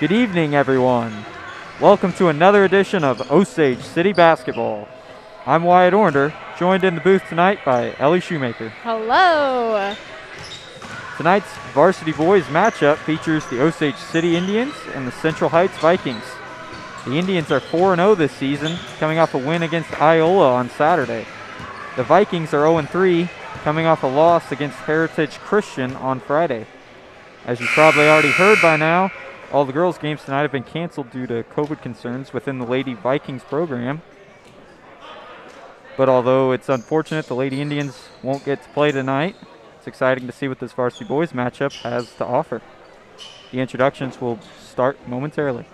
Good evening, everyone. Welcome to another edition of Osage City Basketball. I'm Wyatt Ornder, joined in the booth tonight by Ellie Shoemaker. Hello. Tonight's Varsity Boys matchup features the Osage City Indians and the Central Heights Vikings. The Indians are 4-0 this season, coming off a win against Iola on Saturday. The Vikings are 0-3, coming off a loss against Heritage Christian on Friday. As you probably already heard by now, all the girls' games tonight have been canceled due to COVID concerns within the Lady Vikings program. But although it's unfortunate the Lady Indians won't get to play tonight, it's exciting to see what this Varsity Boys matchup has to offer. The introductions will start momentarily.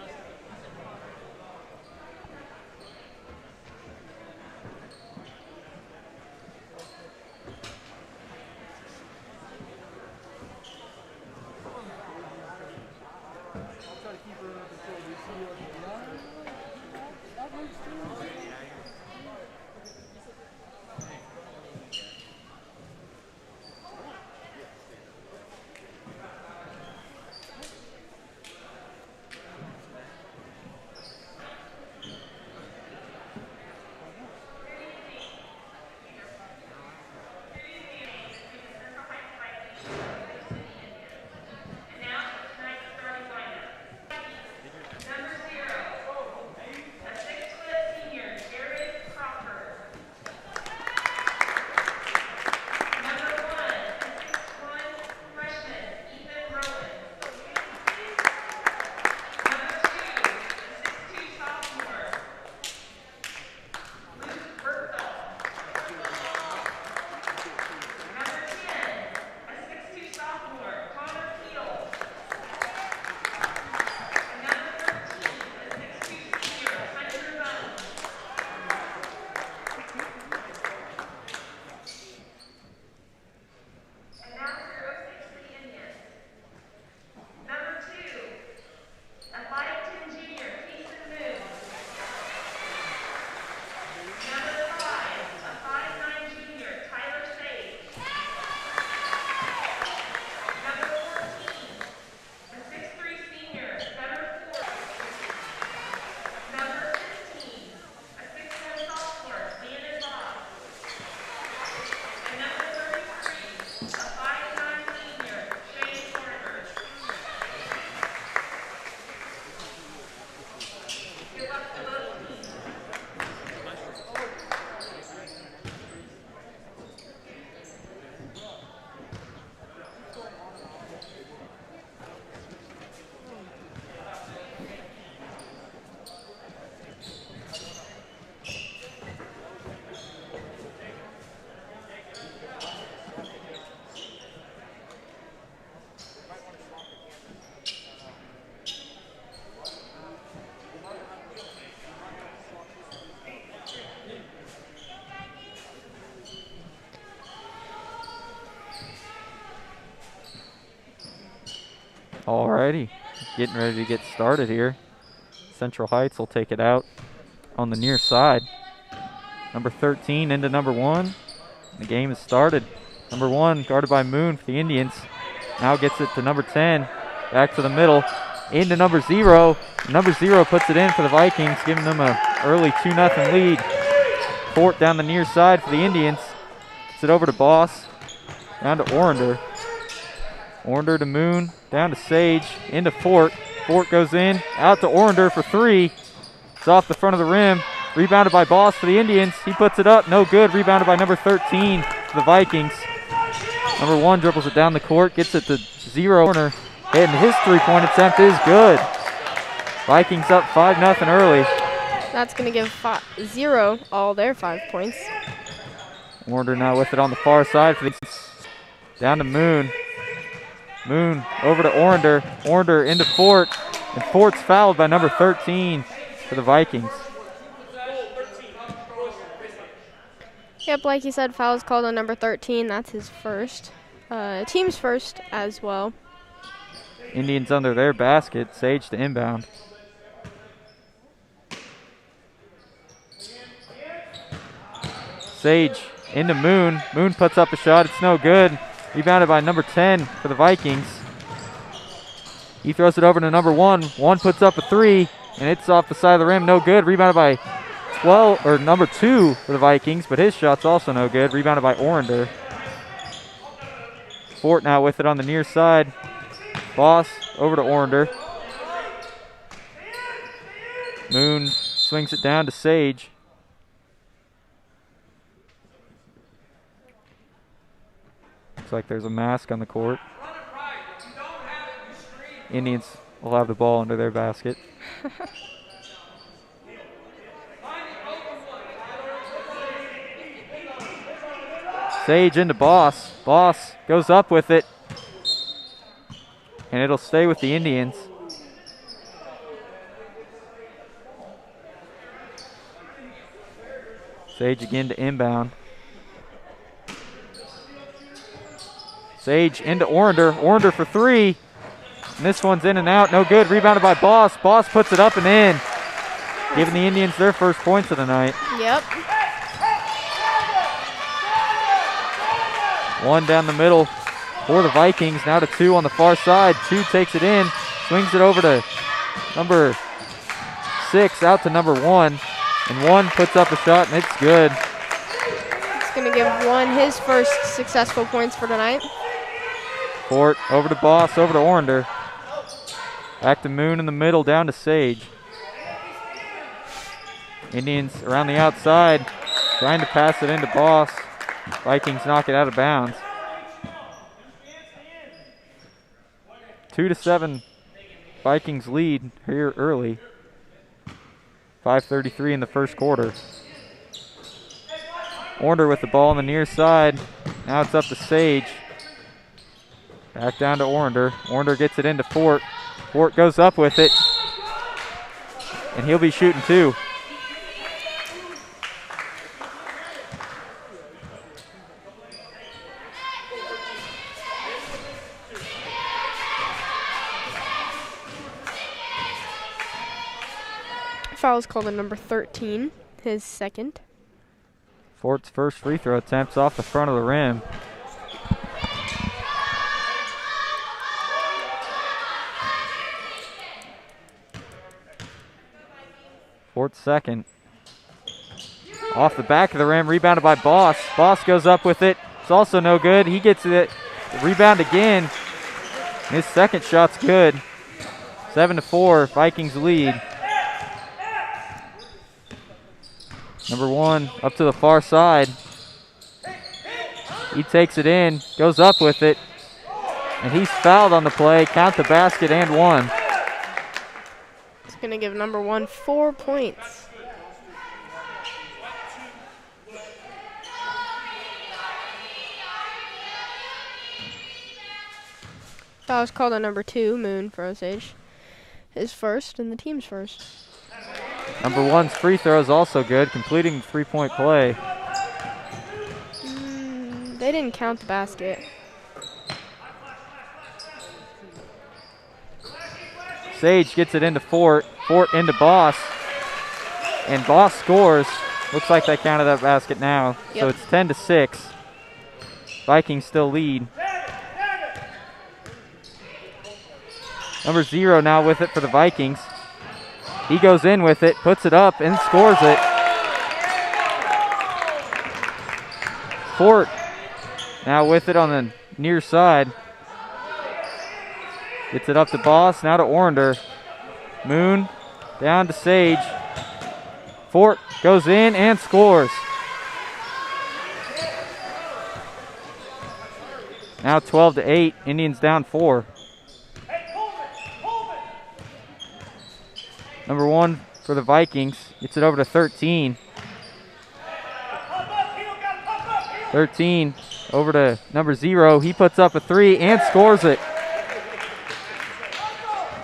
Alrighty, getting ready to get started here. Central Heights will take it out on the near side. Number 13 into number 1. The game has started. Number 1 guarded by Moon for the Indians. Now gets it to number 10. Back to the middle. Into number 0. Number 0 puts it in for the Vikings, giving them an early 2-0 lead. Fort down the near side for the Indians. Gets it over to Boss. Down to Orender. Orender to Moon. Down to Sage. Into Fort. Fort goes in. Out to Orender for 3. It's off the front of the rim. Rebounded by Boss for the Indians. He puts it up. No good. Rebounded by number 13 for the Vikings. Number 1 dribbles it down the court. Gets it to 0. Corner. And his 3-point attempt is good. Vikings up 5-0 early. That's going to give 0 all their 5 points. Orender now with it on the far side. For the down to Moon. Moon over to Orender. Orender into Fort. And Fort's fouled by number 13 for the Vikings. Yep, like you said, foul's called on number 13. That's his first. Team's first as well. Indians under their basket. Sage to inbound. Sage into Moon. Moon puts up a shot. It's no good. Rebounded by number 10 for the Vikings. He throws it over to number 1. 1 puts up a 3, and it's off the side of the rim. No good. Rebounded by 12, or number 2 for the Vikings, but his shot's also no good. Rebounded by Orander. Fort now with it on the near side. Boss over to Orander. Moon swings it down to Sage. Looks like there's a mask on the court. Indians will have the ball under their basket. Sage into Boss. Boss goes up with it. And it'll stay with the Indians. Sage again to inbound. Sage into Orander. Orander for 3. And this one's in and out. No good. Rebounded by Boss. Boss puts it up and in. Giving the Indians their first points of the night. Yep. 1 down the middle for the Vikings. Now to 2 on the far side. 2 takes it in. Swings it over to number 6. Out to number 1. And 1 puts up a shot, and it's good. It's going to give 1 his first successful points for tonight. Fort over to Boss, over to Orander. Back to Moon in the middle, down to Sage. Indians around the outside, trying to pass it into Boss. Vikings knock it out of bounds. 2-7 Vikings lead here early. 5:33 in the first quarter. Orander with the ball on the near side. Now it's up to Sage. Back down to Orander. Orander gets it into Fort. Fort goes up with it. And he'll be shooting 2. Foul's called on number 13, his second. Fort's first free throw attempt's off the front of the rim. Fort's second. Off the back of the rim, rebounded by Boss. Boss goes up with it. It's also no good. He gets it. Rebound again. His second shot's good. 7-4, Vikings lead. Number 1 up to the far side. He takes it in, goes up with it, and he's fouled on the play. Count the basket and 1. It's going to give number 1 4 points. Foul's called on number 2, Moon for Osage. His first and the team's first. Number 1's free throw is also good, completing the 3-point play. They didn't count the basket. Sage gets it into Fort. Fort into Boss. And Boss scores. Looks like they counted that basket now. Yep. So it's 10-6. Vikings still lead. Number 0 now with it for the Vikings. He goes in with it, puts it up, and scores it. Fort now with it on the near side. Gets it up to Boss, now to Orander. Moon down to Sage. Fort goes in and scores. Now 12-8, Indians down 4. Number 1 for the Vikings gets it over to 13. 13 over to number 0. He puts up a 3 and scores it.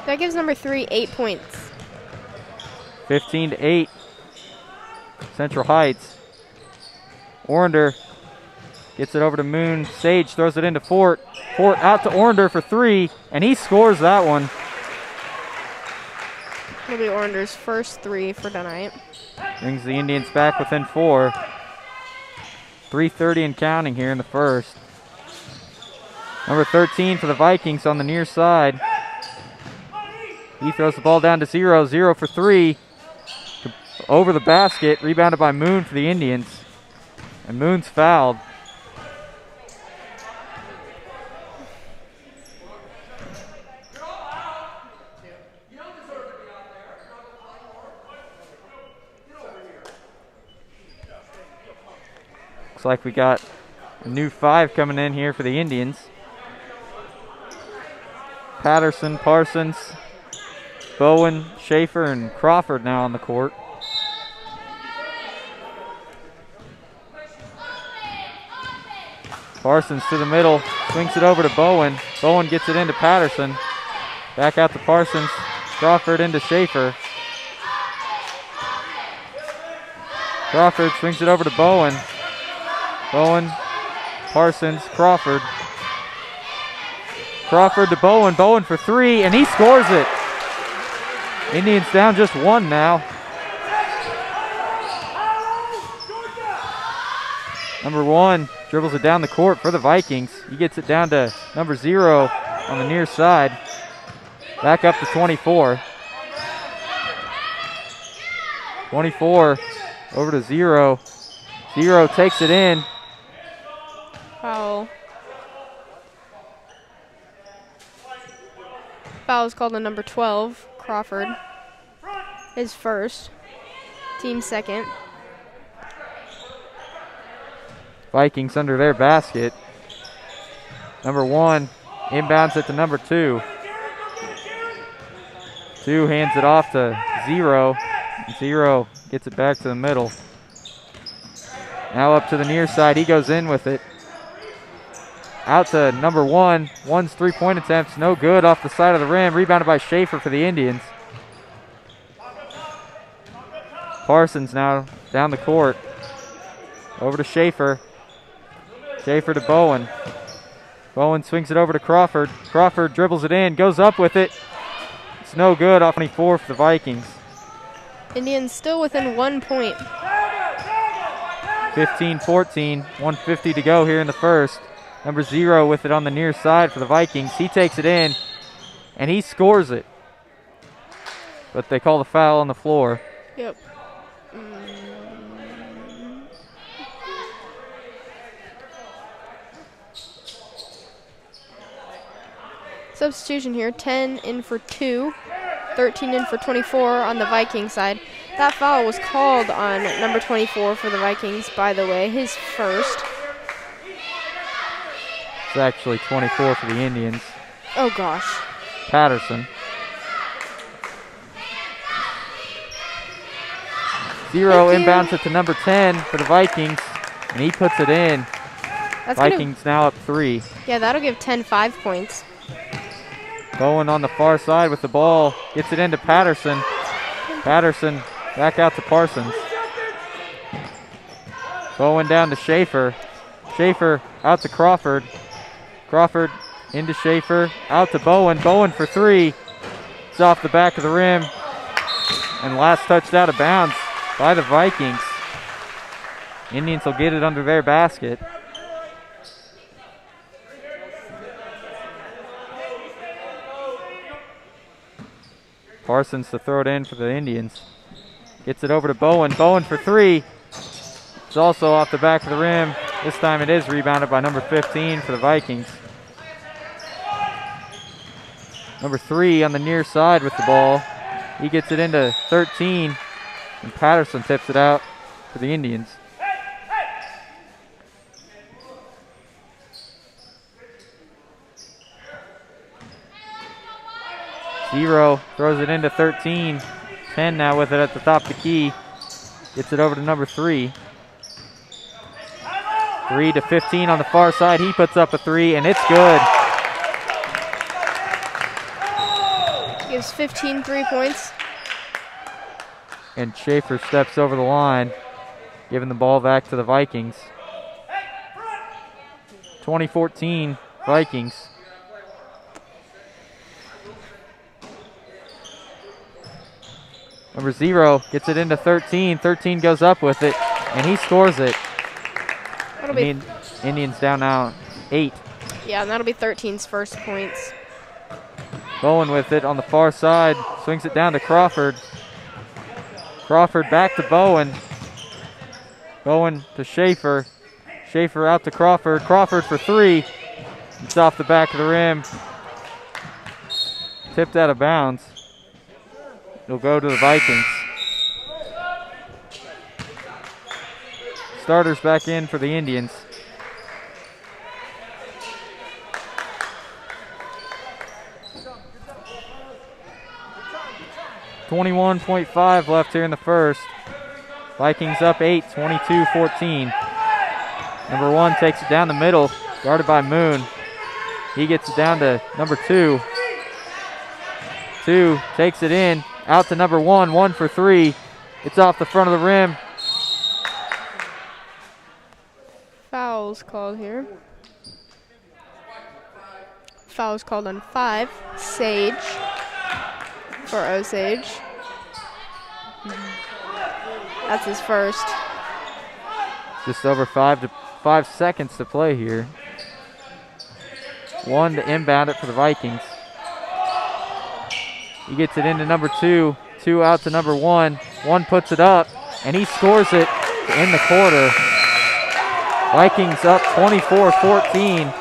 That gives number 3 8 points. 15-8. Central Heights. Orander gets it over to Moon. Sage throws it into Fort. Fort out to Orander for 3, and he scores that one. It'll be Orander's first 3 for tonight. Brings the Indians back within 4. 3:30 and counting here in the first. Number 13 for the Vikings on the near side. He throws the ball down to 0. 0 for 3. Over the basket. Rebounded by Moon for the Indians. And Moon's fouled. Looks like we got a new 5 coming in here for the Indians. Patterson, Parsons, Bowen, Schaefer, and Crawford now on the court. Parsons to the middle, swings it over to Bowen. Bowen gets it into Patterson. Back out to Parsons. Crawford into Schaefer. Crawford swings it over to Bowen. Bowen, Parsons, Crawford. Crawford to Bowen. Bowen for 3, and he scores it. Indians down just 1 now. Number 1 dribbles it down the court for the Vikings. He gets it down to number 0 on the near side. Back up to 24. 24 over to 0. 0 takes it in. Foul. Foul is called on number 12, Crawford. His first. Team second. Vikings under their basket. Number 1 inbounds it to number 2. 2 hands it off to 0. 0 gets it back to the middle. Now up to the near side. He goes in with it. Out to number 1. 1's three-point attempts no good off the side of the rim. Rebounded by Schaefer for the Indians. Parsons now down the court. Over to Schaefer. Schaefer to Bowen. Bowen swings it over to Crawford. Crawford dribbles it in, goes up with it. It's no good off 24 for the Vikings. Indians still within 1 point. 15-14, 1:50 to go here in the first. Number 0 with it on the near side for the Vikings. He takes it in, and he scores it. But they call the foul on the floor. Yep. Substitution here, 10 in for 2, 13 in for 24 on the Viking side. That foul was called on number 24 for the Vikings, by the way, his first. It's actually 24 for the Indians. Oh gosh. Patterson. 0 inbounds it to number 10 for the Vikings, and he puts it in. Vikings now up 3. Yeah, that'll give 10 5 points. Bowen on the far side with the ball. Gets it into Patterson. Patterson back out to Parsons. Bowen down to Schaefer. Schaefer out to Crawford. Crawford into Schaefer. Out to Bowen. Bowen for 3. It's off the back of the rim. And last touched out of bounds by the Vikings. Indians will get it under their basket. Parsons to throw it in for the Indians. Gets it over to Bowen. Bowen for 3. It's also off the back of the rim. This time it is rebounded by number 15 for the Vikings. Number 3 on the near side with the ball. He gets it into 13, and Patterson tips it out for the Indians. Zero throws it into 13. 10 now with it at the top of the key. Gets it over to number 3. 3 to 15 on the far side. He puts up a 3, and it's good. Gives 15 3 points. And Schaefer steps over the line, giving the ball back to the Vikings. 2014 Vikings. Number 0 gets it into 13. 13 goes up with it, and he scores it. Indians down now 8. Yeah, and that'll be 13's first points. Bowen with it on the far side. Swings it down to Crawford. Crawford back to Bowen. Bowen to Schaefer. Schaefer out to Crawford. Crawford for three. It's off the back of the rim. Tipped out of bounds. It'll go to the Vikings. Starters back in for the Indians. .5 left here in the first. Vikings up 8, 22-14. Number 1 takes it down the middle, guarded by Moon. He gets it down to number 2. 2 takes it in, out to number 1, 1 for 3. It's off the front of the rim. Fouls called here. Fouls called on 5. Sage for Osage. That's his first. Just over 5 seconds to play here. 1 to inbound it for the Vikings. He gets it into number 2. 2 out to number 1. 1 puts it up, and he scores it in the quarter. Vikings up 24-14.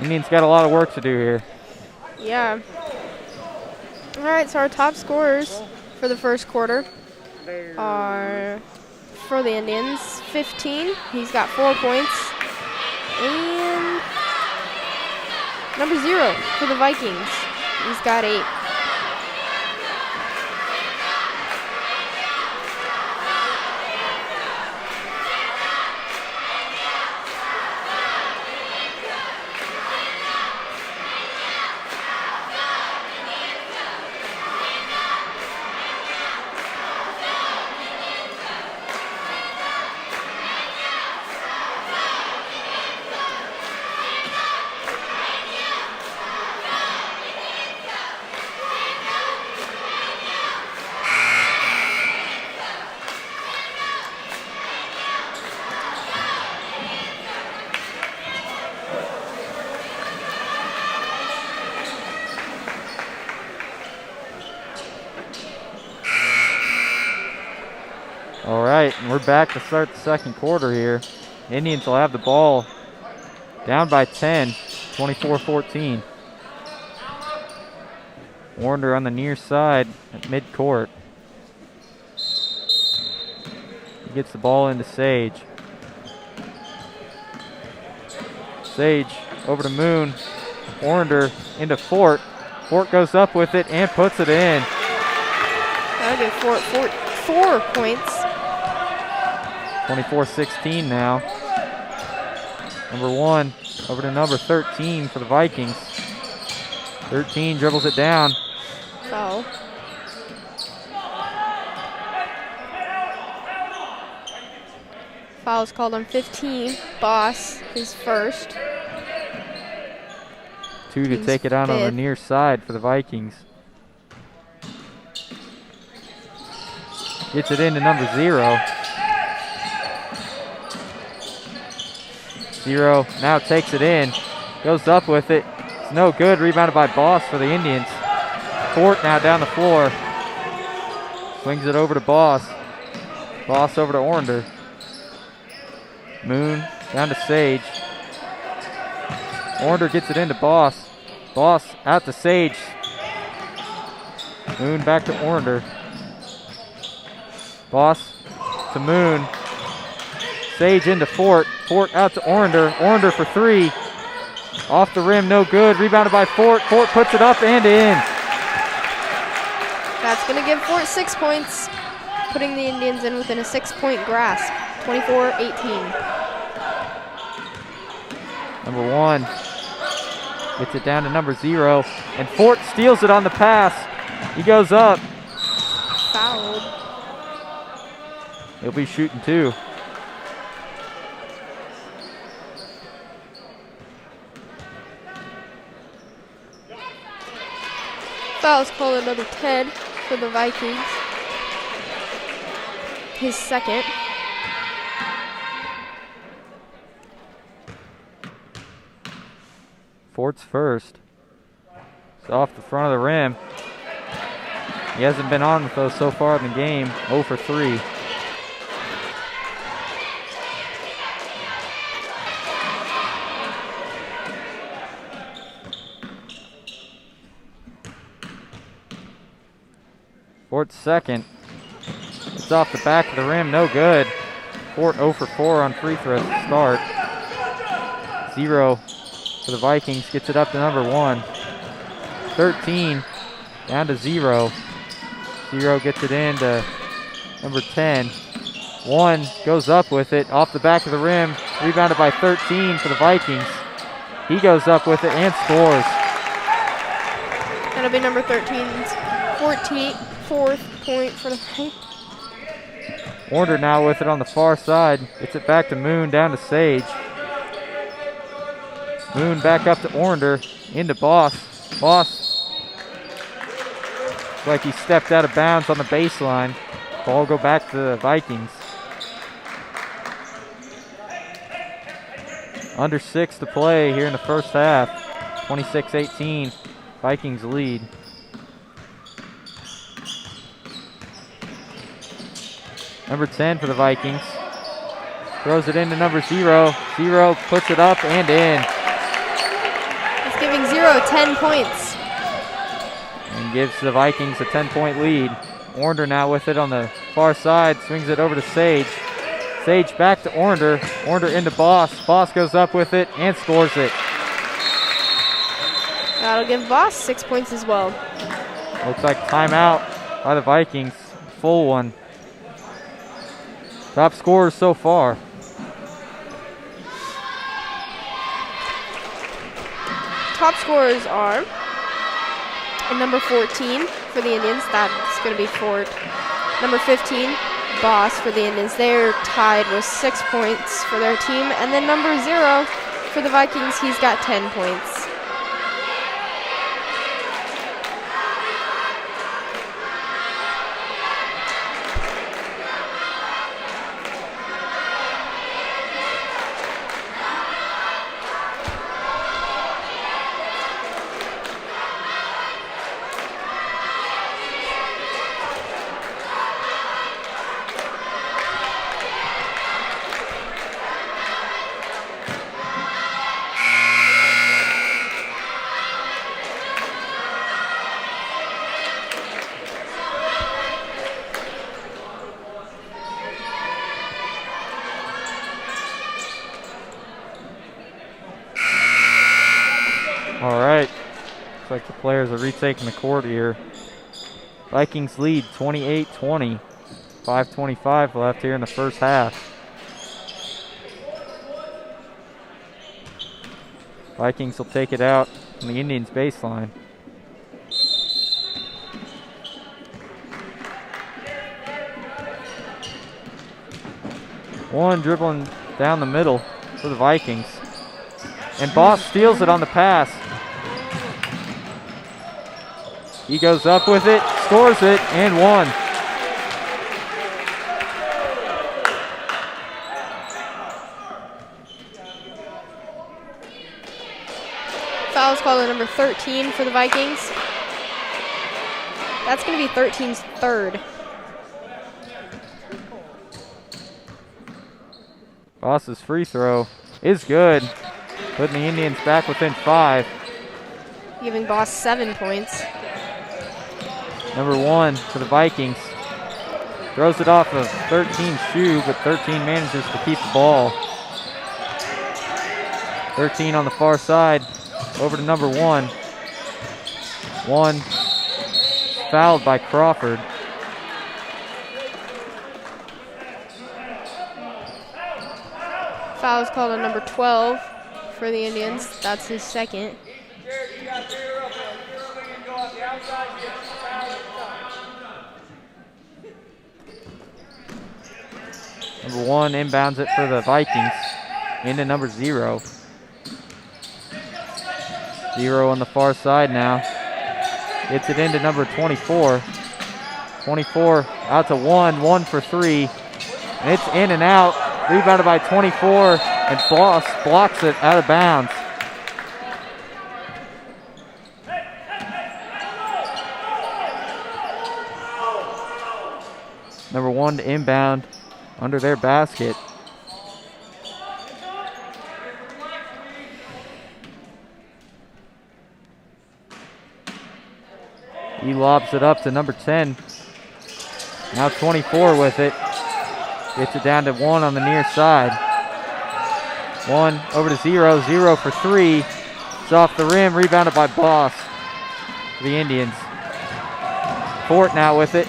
Indians got a lot of work to do here. Yeah. All right, so our top scorers for the first quarter are, for the Indians, 15. He's got 4 points. And number 0 for the Vikings. He's got 8. All right, and we're back to start the second quarter here. Indians will have the ball down by 10, 24-14. Warner on the near side at midcourt. He gets the ball into Sage. Sage over to Moon. Warner into Fort. Fort goes up with it and puts it in. That'll give Fort 4 points. 24-16 now. Number 1 over to number 13 for the Vikings. 13 dribbles it down. Foul. Foul's called on 15. Boss, his first. 2 to take it out on the near side for the Vikings. Gets it into number 0. 0 now takes it in. Goes up with it. It's no good. Rebounded by Boss for the Indians. Fort now down the floor. Swings it over to Boss. Boss over to Orander. Moon down to Sage. Orander gets it into Boss. Boss out to Sage. Moon back to Orander. Boss to Moon. Sage into Fort. Fort out to Orander. Orander for 3. Off the rim, no good. Rebounded by Fort. Fort puts it up and in. That's going to give Fort 6 points, putting the Indians in within a 6-point grasp. 24-18. Number 1 gets it down to number 0. And Fort steals it on the pass. He goes up. Fouled. He'll be shooting 2. Foul's called another 10 for the Vikings. His second. Fort's first. It's off the front of the rim. He hasn't been on with those so far in the game. 0 for 3. Fort's second. It's off the back of the rim, no good. Fort 0 for 4 on free throws to start. 0 for the Vikings, gets it up to number 1. 13 down to 0. 0 gets it in to number 10. 1 goes up with it off the back of the rim, rebounded by 13 for the Vikings. He goes up with it and scores. That'll be number 13's 4th point for the Vikings. Warner now with it on the far side. Gets it back to Moon, down to Sage. Moon back up to Ornder, into Boss. Boss, looks like he stepped out of bounds on the baseline. Ball go back to the Vikings. Under 6 to play here in the first half. 26-18, Vikings lead. Number 10 for the Vikings. Throws it into number 0. 0 puts it up and in. He's giving 0 10 points. And gives the Vikings a 10-point lead. Ornder now with it on the far side. Swings it over to Sage. Sage back to Ornder. Ornder into Boss. Boss goes up with it and scores it. That'll give Boss 6 points as well. Looks like timeout by the Vikings. Full one. Top scorers so far. Top scorers are number 14 for the Indians. That's going to be Fort. Number 15, Boss for the Indians. They're tied with 6 points for their team. And then number 0 for the Vikings, he's got 10 points. All right, looks like the players are retaking the court here. Vikings lead 28-20. 5:25 left here in the first half. Vikings will take it out on the Indians baseline. One dribbling down the middle for the Vikings. And Boss steals it on the pass. He goes up with it, scores it, and 1. Foul's called on number 13 for the Vikings. That's going to be 13's 3rd. Boss's free throw is good, putting the Indians back within 5. Giving Boss 7 points. Number 1 for the Vikings. Throws it off of 13's shoe, but 13 manages to keep the ball. 13 on the far side, over to number 1. 1 fouled by Crawford. Foul's called on number 12 for the Indians. That's his 2nd. Number 1 inbounds it for the Vikings into number 0. 0 on the far side now. Gets it into number 24. 24 out to 1. 1 for 3. And it's in and out. Rebounded by 24. And Boss blocks it out of bounds. one to inbound under their basket. He lobs it up to number 10. Now 24 with it. Gets it down to 1 on the near side. 1 over to 0. 0 for 3. It's off the rim. Rebounded by Boss for the Indians. Fort now with it.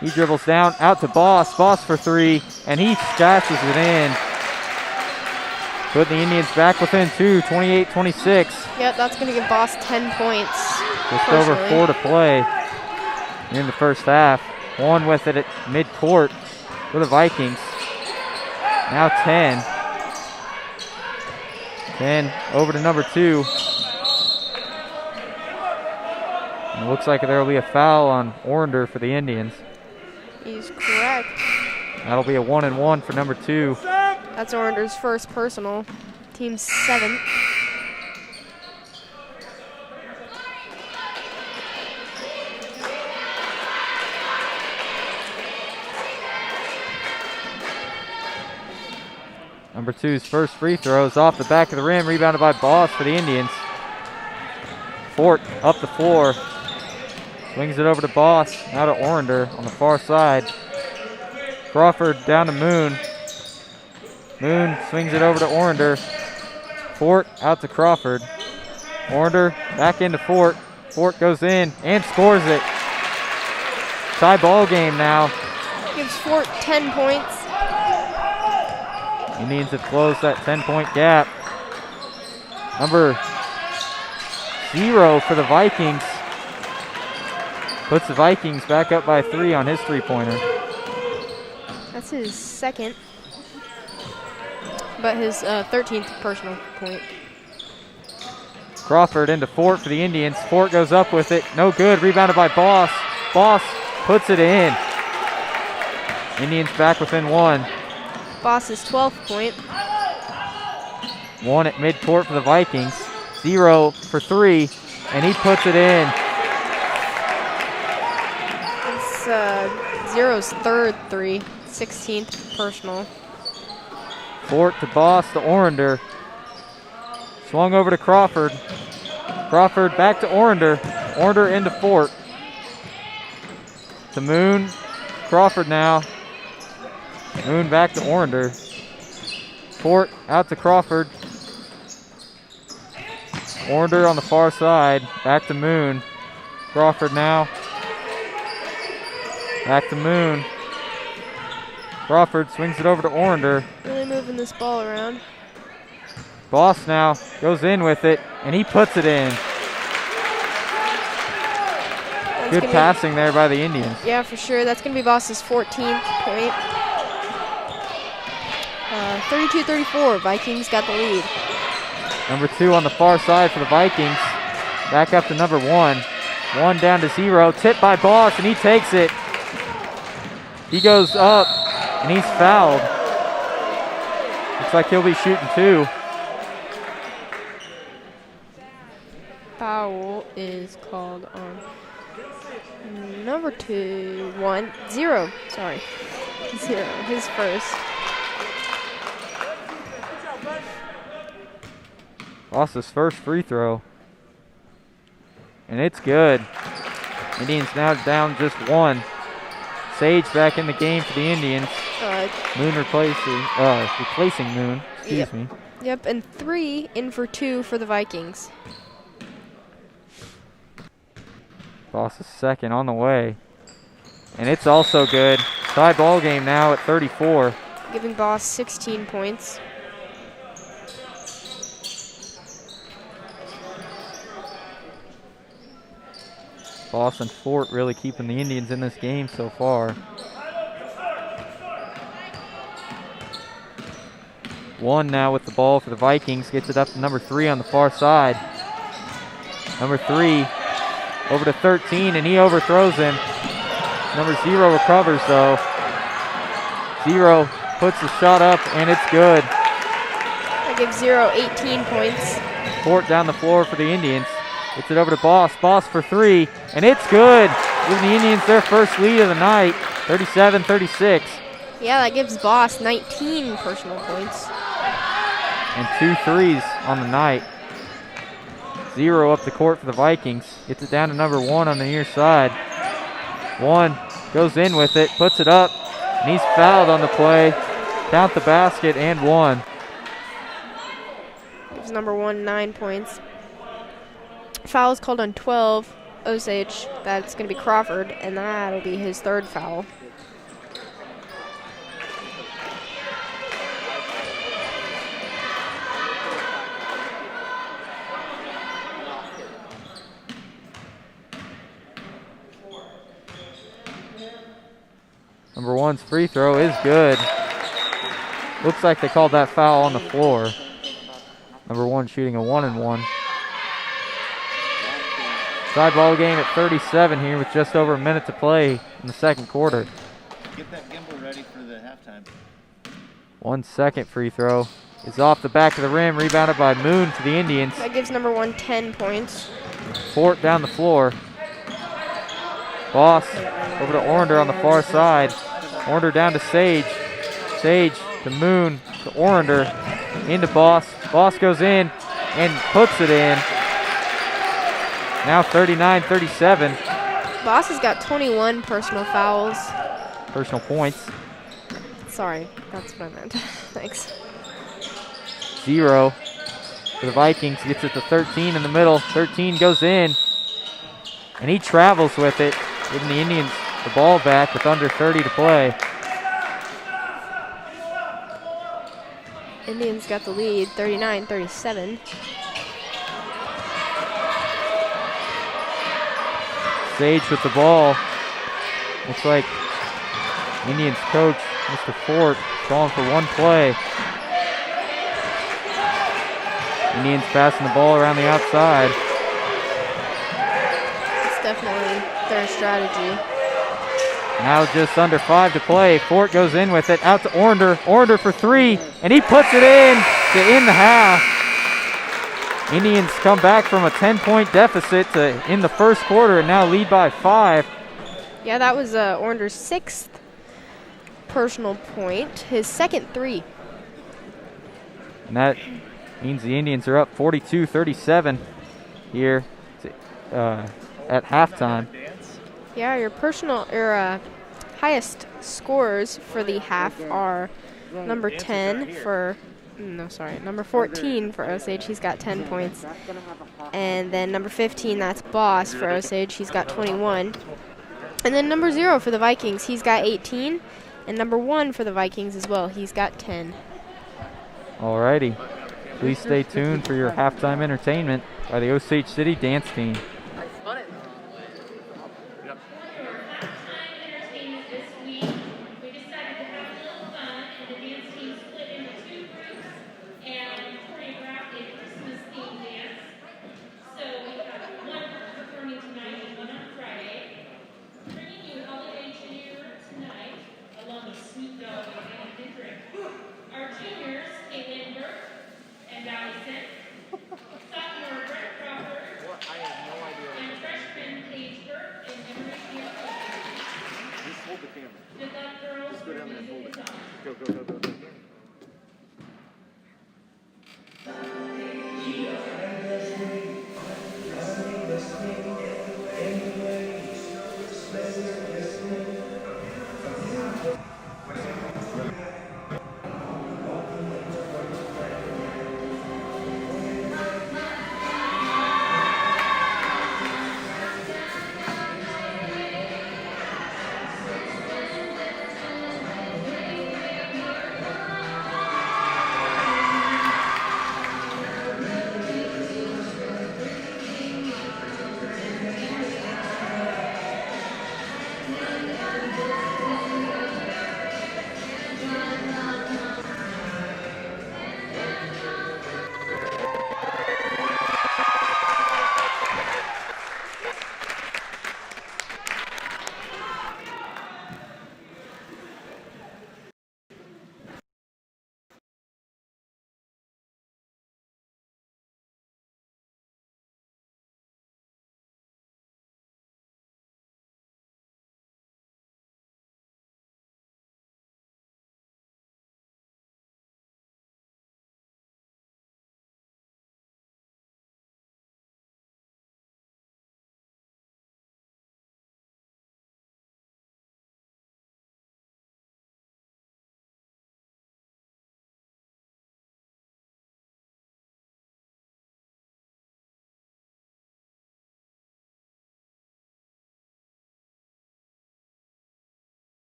He dribbles down out to Boss. Boss for 3. And he stashes it in. Put the Indians back within 2. 28-26. Yep, that's going to give Boss 10 points. Just over 4 to play in the first half. 1 with it at midcourt for the Vikings. Now 10. 10 over to number 2. And it looks like there will be a foul on Orender for the Indians. He's correct. That'll be a 1-and-1 for number 2. That's Orender's first personal. Team's 7th. Number 2's first free throw is off the back of the rim, rebounded by Boss for the Indians. Fort up the floor, swings it over to Boss, now to Orender on the far side. Crawford down to Moon. Moon swings it over to Orender. Fort out to Crawford. Orender back into Fort. Fort goes in and scores it. Tie ball game now. Gives Fort 10 points. Indians have closed that 10-point gap. Number 0 for the Vikings. Puts the Vikings back up by 3 on his three-pointer. That's his second, but his 13th personal point. Crawford into Fort for the Indians. Fort goes up with it. No good. Rebounded by Boss. Boss puts it in. Indians back within 1. Boss's 12th point. 1 at midcourt for the Vikings. 0 for 3, and he puts it in. It's Zero's third 3, 16th personal. Fort to Boss to Orender. Swung over to Crawford. Crawford back to Orender. Orender into Fort. To Moon. Crawford now. Moon back to Orender. Fort out to Crawford. Orender on the far side. Back to Moon. Crawford now. Back to Moon. Crawford swings it over to Orender. Really moving this ball around. Boss now goes in with it, and he puts it in. Good passing there by the Indians. Yeah, for sure. That's going to be Boss's 14th point. 32-34. Vikings got the lead. Number 2 on the far side for the Vikings. Back up to number 1. 1 down to 0. Tipped by Boss, and he takes it. He goes up, and he's fouled. Looks like he'll be shooting 2. Foul is called on number 2. 1, 0. Sorry. 0. His first. Boss's first free throw. And it's good. Indians now down just 1. Sage back in the game for the Indians. Moon replacing Moon. Excuse me. Yep, and 3 in for 2 for the Vikings. Boss's second on the way. And it's also good. Tie ball game now at 34. Giving Boss 16 points. Boss and Fort really keeping the Indians in this game so far. 1 now with the ball for the Vikings. Gets it up to number 3 on the far side. Number 3 over to 13, and he overthrows him. Number 0 recovers, though. 0 puts the shot up, and it's good. I give 0 18 points. Fort down the floor for the Indians. Gets it over to Boss. Boss for 3, and it's good. Giving the Indians their first lead of the night. 37-36. Yeah, that gives Boss 19 personal points. And 2 threes on the night. 0 up the court for the Vikings. Gets it down to number 1 on the near side. 1 goes in with it, puts it up, and he's fouled on the play. Count the basket and 1. Gives number 1 9 points. Foul is called on 12 Osage. That's going to be Crawford, and that'll be his 3rd foul. Number 1's free throw is good. Looks like they called that foul on the floor. Number 1 shooting a 1-and-1. Side ball game at 37 here with just over a minute to play in the second quarter. Get that gimbal ready for the halftime. 1 second free throw is off the back of the rim, rebounded by Moon to the Indians. That gives number 1 10 points. Fort down the floor. Boss over to Orander on the far side. Orander down to Sage. Sage to Moon to Orander. Into Boss. Boss goes in and puts it in. Now 39-37. Boss has got 21 personal fouls. Personal points. Sorry, that's what I meant. Thanks. 0 for the Vikings. Gets it to 13 in the middle. 13 goes in. And he travels with it, giving the Indians the ball back with under 30 to play. Indians got the lead, 39-37. Sage with the ball. Looks like Indians coach, Mr. Fort, calling for 1 play. Indians passing the ball around the outside. It's definitely their strategy. Now just under 5 to play. Fort goes in with it, out to Orander. Orander for 3, and he puts it in to end the half. Indians come back from a 10-point deficit to in the first quarter and now lead by 5. Yeah, that was Orander's 6th personal point, his 2nd 3. And that means the Indians are up 42-37 here at halftime. Yeah, your highest scores for the half are number 10 for number 14 for Osage, he's got 10 points. And then number 15, that's Boss for Osage, he's got 21. And then number 0 for the Vikings, he's got 18. And number 1 for the Vikings as well, he's got 10. Alrighty. Please stay tuned for your halftime entertainment by the Osage City Dance Team. I have no idea.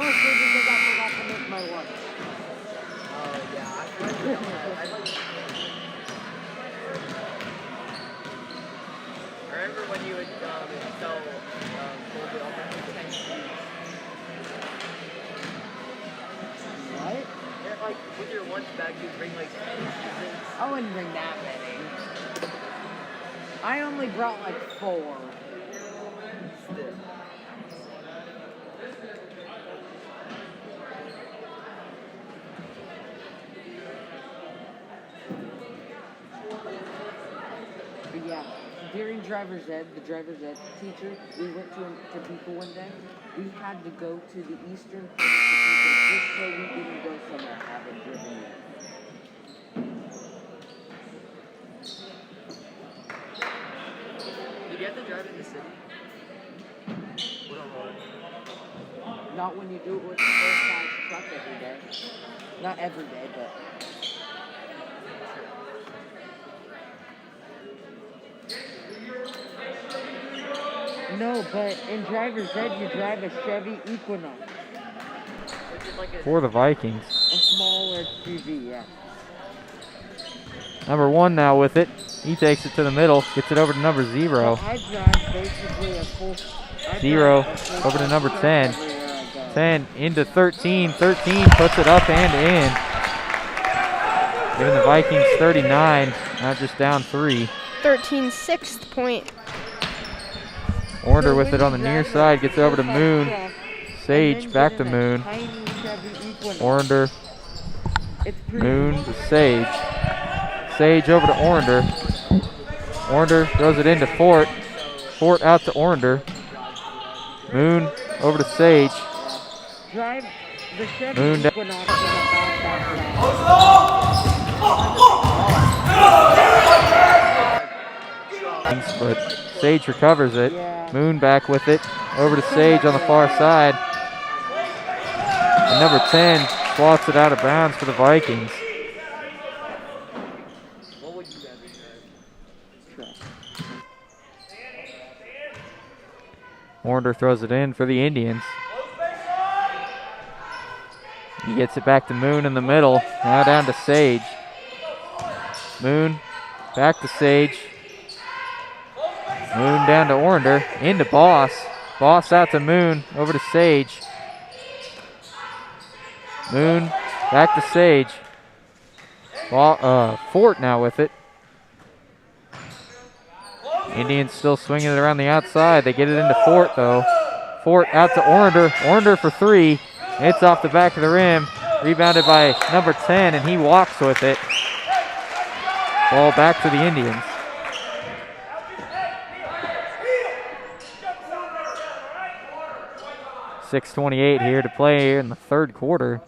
Mostly because I forgot to make my lunch. Oh, yeah. I remember when you would sell folded over 10 sheets. What? Yeah, like, with your lunch bag, you'd bring like 10 pieces. I wouldn't bring that many. I only brought like 4. Still. But yeah, during driver's ed, the driver's ed teacher, we went to Topeka one day. We had to go to the eastern part of Topeka just so we didn't go somewhere haven't driven yet. Did you have to drive in the city? What a road. Not when you do it with the full-size truck every day. Not every day, but... No, but in driver's ed, you drive a Chevy Equinox. Which is like a For the Vikings. A smaller SUV, yeah. Number 1 now with it. He takes it to the middle, gets it over to number 0. So I drive basically a full... 0 over to number 10. 10 into 13. 13 puts it up and in. Giving the Vikings 39, now just down 3. 13's 6th point. Ornder with it on the near side, gets it over to Moon. Sage back to Moon. Ornder. Moon to Sage. Sage over to Ornder. Ornder throws it into Fort. Fort out to Ornder. Moon over to Sage. Moon down. But Sage recovers it. Moon back with it. Over to Sage on the far side. And number 10 swats it out of bounds for the Vikings. what would you rather drive? Ornder throws it in for the Indians. He gets it back to Moon in the middle. Now down to Sage. Moon back to Sage. Moon down to Ornder. Into Boss. Boss out to Moon. Over to Sage. Moon back to Sage. Fort now with it. Indians still swinging it around the outside. They get it into Fort though. Fort out to Ornder. Ornder for 3. It's off the back of the rim. Rebounded by number 10 and he walks with it. Ball back to the Indians. .6:28 here to play here in the third quarter.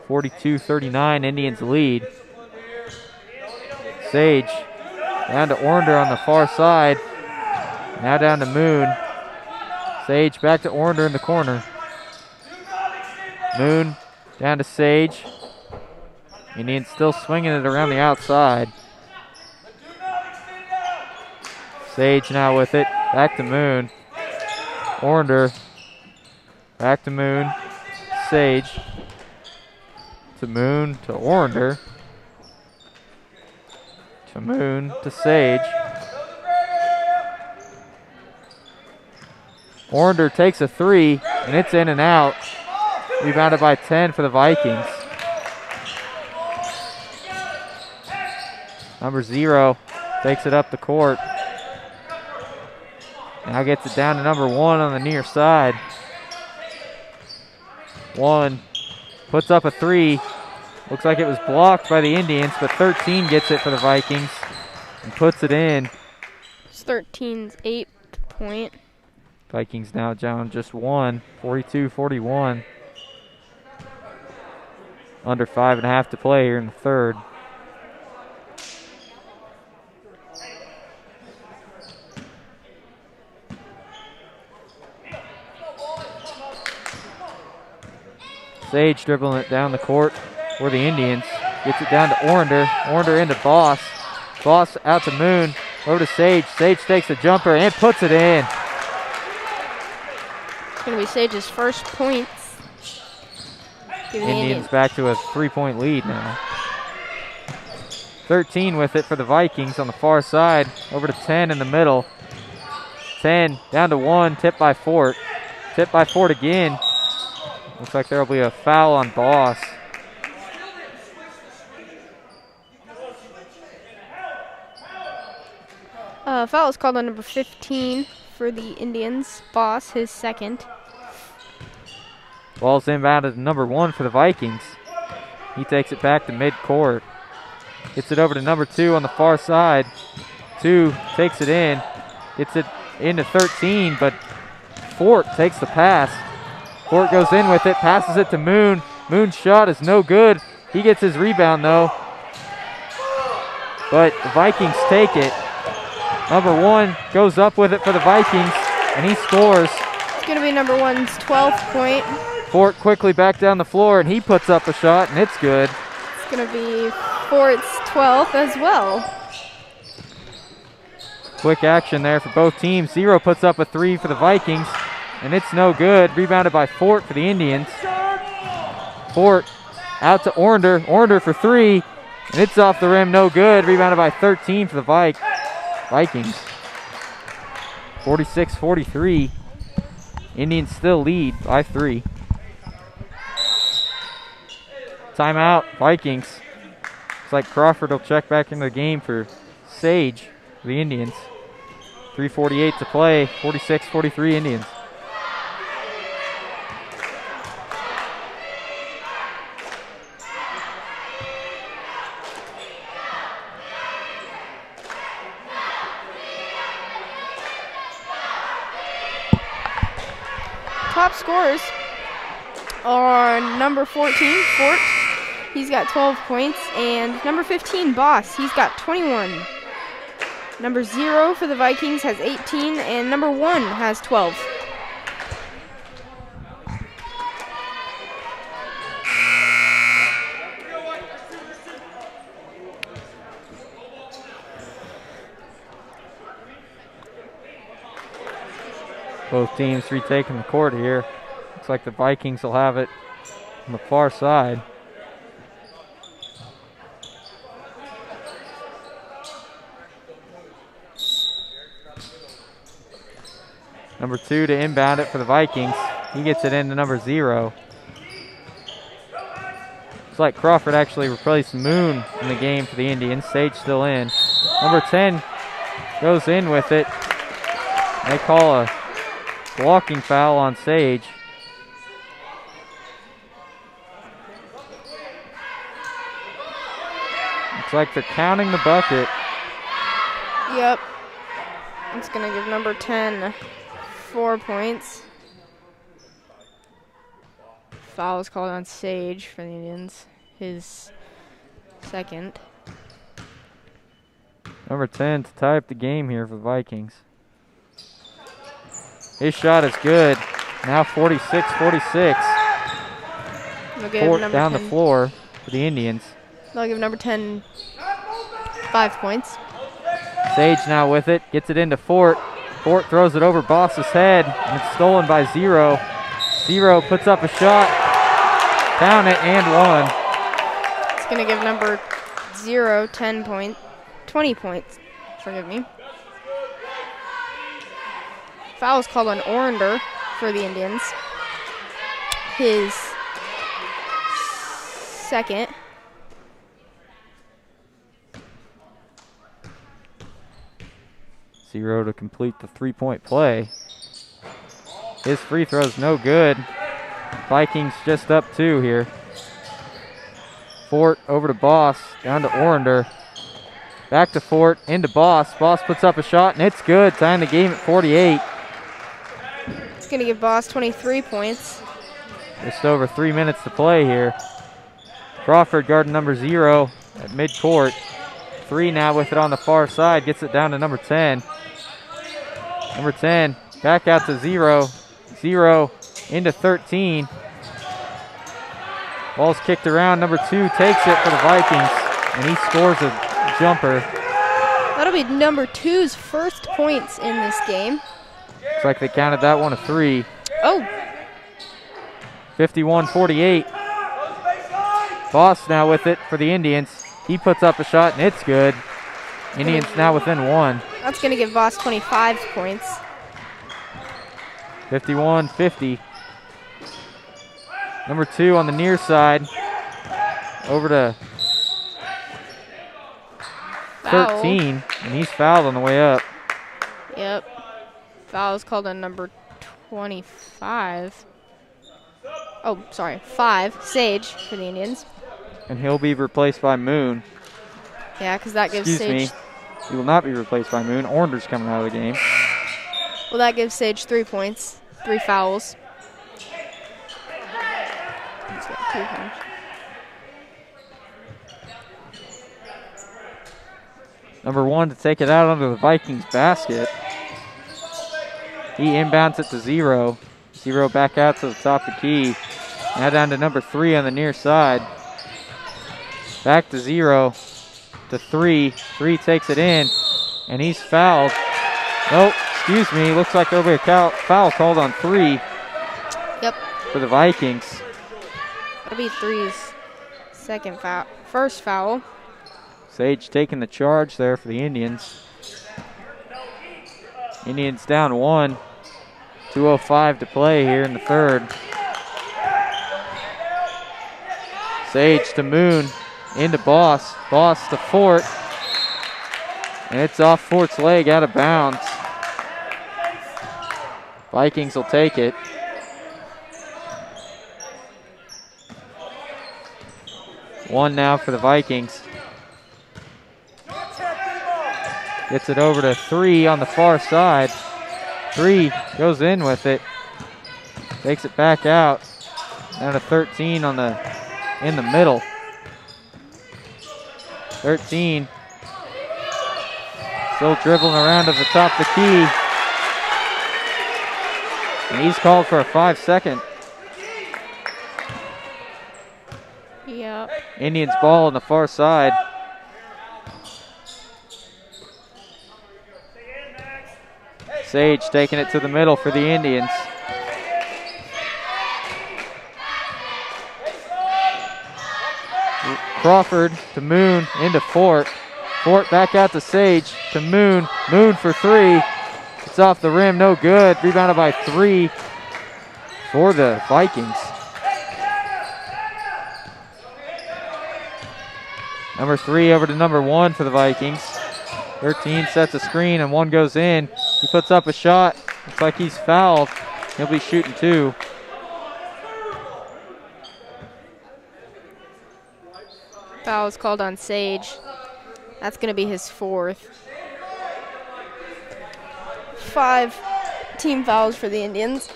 42-39, Indians lead. Sage down to Ornder on the far side. Now down to Moon. Sage back to Ornder in the corner. Moon down to Sage. Indians still swinging it around the outside. Sage now with it. Back to Moon. Ornder. Back to Moon. Sage. To Moon to Ornder. To Moon to Sage. Ornder takes a 3 and it's in and out. Rebounded by 10 for the Vikings. Number 0 takes it up the court. Now gets it down to number 1 on the near side. 1 puts up a 3. Looks like it was blocked by the Indians, but 13 gets it for the Vikings and puts it in. It's 13's 8th point. Vikings now down just 1, 42-41. Under 5.5 to play here in the third. Sage dribbling it down the court for the Indians. Gets it down to Ornder. Ornder into Boss. Boss out to Moon. Over to Sage. Sage takes a jumper and puts it in. It's going to be Sage's first points. Give the Indians back to a 3-point lead now. 13 with it for the Vikings on the far side. Over to 10 in the middle. 10 down to 1, tipped by Fort. Tipped by Fort again. Looks like there will be a foul on Boss. Foul is called on number 15 for the Indians. Boss, his second. Ball's inbounded to number 1 for the Vikings. He takes it back to midcourt. Gets it over to number 2 on the far side. 2 takes it in. Gets it into 13, but Fort takes the pass. Fort goes in with it, passes it to Moon. Moon's shot is no good. He gets his rebound though. But the Vikings take it. Number 1 goes up with it for the Vikings, and he scores. It's going to be number 1's 12th point. Fort quickly back down the floor, and he puts up a shot, and it's good. It's going to be Fort's 12th as well. Quick action there for both teams. Zero puts up a 3 for the Vikings, and it's no good. Rebounded by Fort for the Indians. Fort out to Ornder. Ornder for 3, and it's off the rim, no good. Rebounded by 13 for the Vikings. 46-43. Indians still lead by 3. Timeout, Vikings. Looks like Crawford will check back into the game for Sage for the Indians. 3:48 to play, 46-43 Indians. Top scorers are number 14, Fort. He's got 12 points. And number 15, Boss. He's got 21. Number 0 for the Vikings has 18. And number 1 has 12. Both teams retaking the court here. Looks like the Vikings will have it on the far side. Number 2 to inbound it for the Vikings. He gets it into number 0. Looks like Crawford actually replaced Moon in the game for the Indians. Sage still in. Number 10 goes in with it. They call a blocking foul on Sage. Looks like they're counting the bucket. Yep. It's going to give number 10 4 points. Foul is called on Sage for the Indians. His second. Number 10 to tie up the game here for the Vikings. His shot is good. Now 46-46. They'll give Fort number down 10, the floor for the Indians. They'll give number 10 5 points. Sage now with it. Gets it into Fort. Fort throws it over Boss's head, and it's stolen by 0. 0 puts up a shot. Count it, and 1. It's going to give number 0 20 points. Forgive me. Foul is called on Ornder for the Indians. His second. Zero to complete the three-point play. His free throw's no good. Vikings just up 2 here. Fort over to Boss, down to Ornder. Back to Fort, into Boss. Boss puts up a shot, and it's good. Tying the game at 48. It's going to give Boss 23 points. Just over 3 minutes to play here. Crawford guarding number 0 at midcourt. 3 now with it on the far side. Gets it down to number 10. Number 10 back out to 0. 0 into 13. Ball's kicked around. Number 2 takes it for the Vikings, and he scores a jumper. That'll be number 2's first points in this game. Looks like they counted that one a 3. Oh, 51-48. Boss now with it for the Indians. He puts up a shot, and it's good. Indians now within 1. That's going to give Voss 25 points. 51-50. Number 2 on the near side. Over to Foul. 13, and he's fouled on the way up. Yep. Foul is called on number 25. Oh, sorry, 5. Sage for the Indians. And he'll be replaced by Moon. Yeah, because that gives Excuse Sage. me. He will not be replaced by Moon. Orander's coming out of the game. Well, that gives Sage 3 points. 3 fouls. He's got 2 fouls. Number 1 to take it out under the Vikings basket. He inbounds it to 0. 0 back out to the top of the key. Now down to number 3 on the near side. Back to 0 to 3. 3 takes it in, and he's fouled. Nope, excuse me. Looks like there'll be a foul called on 3. Yep. For the Vikings. That'll be 3's first foul. Sage taking the charge there for the Indians. Indians down 1. 2:05 to play here in the third. Sage to Moon. Into Boss. Boss to Fort. And it's off Fort's leg, out of bounds. Vikings will take it. One now for the Vikings. Gets it over to 3 on the far side. 3 goes in with it. Takes it back out. Down to 13 in the middle. 13. Still dribbling around to the top of the key. And he's called for a 5-second. Yep. Indians ball on the far side. Sage taking it to the middle for the Indians. Crawford to Moon, into Fort. Fort back out to Sage, to Moon. Moon for 3. It's off the rim, no good. Rebounded by 3 for the Vikings. Number 3 over to number 1 for the Vikings. 13 sets a screen and 1 goes in. He puts up a shot. Looks like he's fouled. He'll be shooting 2. Foul is called on Sage. That's going to be his 4th. 5 team fouls for the Indians.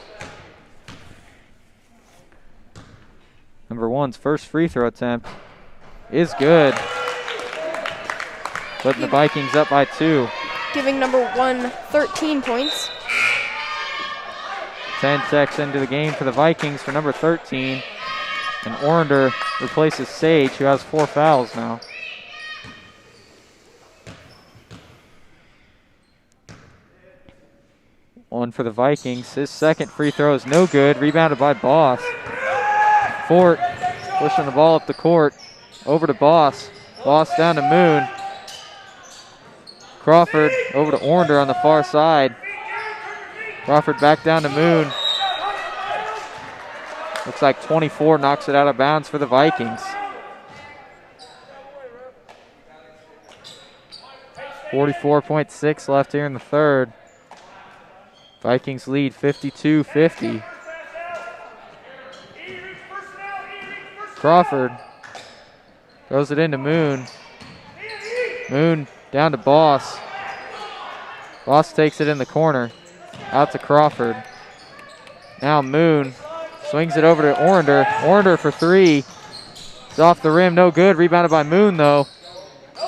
Number 1's first free throw attempt is good. Putting the Vikings up by 2. Giving number 1 13 points. 10 checks into the game for the Vikings for number 13. And Orander replaces Sage, who has 4 fouls now. One for the Vikings. His second free throw is no good. Rebounded by Boss. Fort pushing the ball up the court. Over to Boss. Boss down to Moon. Crawford over to Orander on the far side. Crawford back down to Moon. Looks like 24 knocks it out of bounds for the Vikings. 44.6 left here in the third. Vikings lead 52-50. Crawford throws it into Moon. Moon down to Boss. Boss takes it in the corner. Out to Crawford. Now Moon swings it over to Orander. Orander for 3. It's off the rim, no good. Rebounded by Moon though.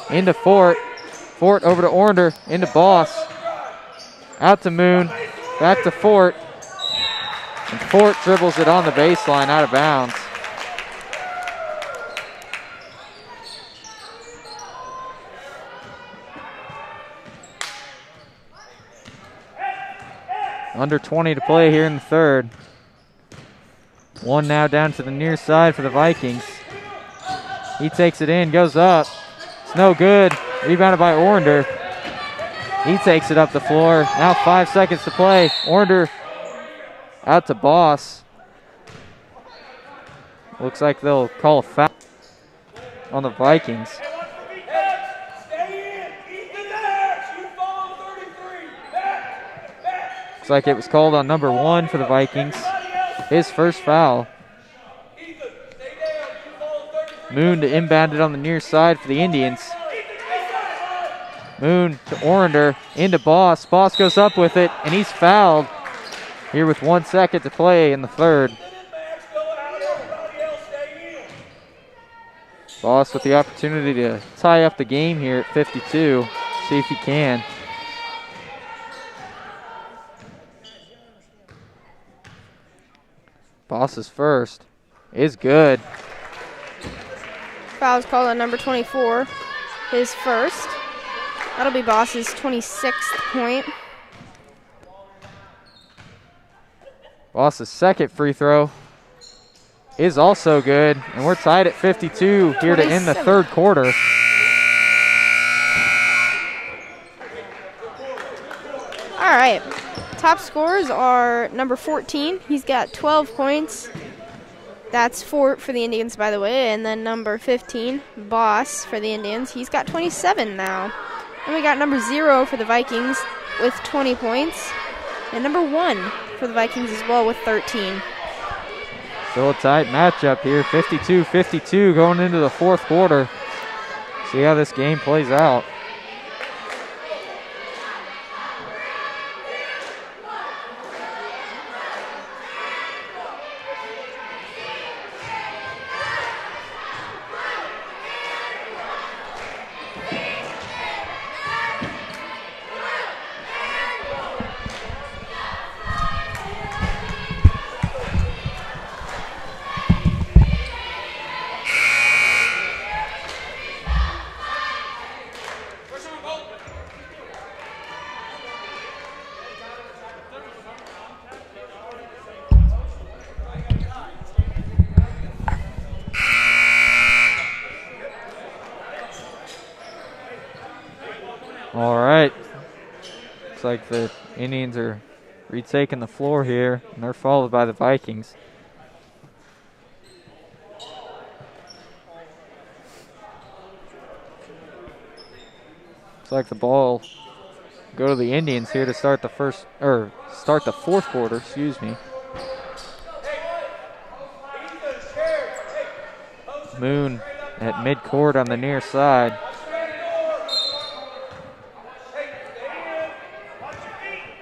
Into Fort. Fort over to Orander. Into Boss. Out to Moon. Back to Fort. And Fort dribbles it on the baseline out of bounds. Under 20 to play here in the third. 1 now down to the near side for the Vikings. He takes it in, goes up. It's no good. Rebounded by Orander. He takes it up the floor. Now 5 seconds to play. Orander out to Boss. Looks like they'll call a foul on the Vikings. Looks like it was called on number 1 for the Vikings. His first foul. Moon to inbound it on the near side for the Indians. Moon to Orander, into Boss. Boss goes up with it, and he's fouled here with 1 second to play in the third. Boss with the opportunity to tie up the game here at 52. See if he can. Boss's first is good. Foul's called on number 24. His first. That'll be Boss's 26th point. Boss's second free throw is also good, and we're tied at 52 here to end the third quarter. All right. Top scorers are number 14. He's got 12 points. That's Fort for the Indians, by the way. And then number 15, Boss for the Indians. He's got 27 now. And we got number 0 for the Vikings with 20 points. And number 1 for the Vikings as well with 13. Still a tight matchup here, 52-52 going into the fourth quarter. See how this game plays out. All right. Looks like the Indians are retaking the floor here, and they're followed by the Vikings. Looks like the ball go to the Indians here to start the fourth quarter, excuse me. Moon at midcourt on the near side.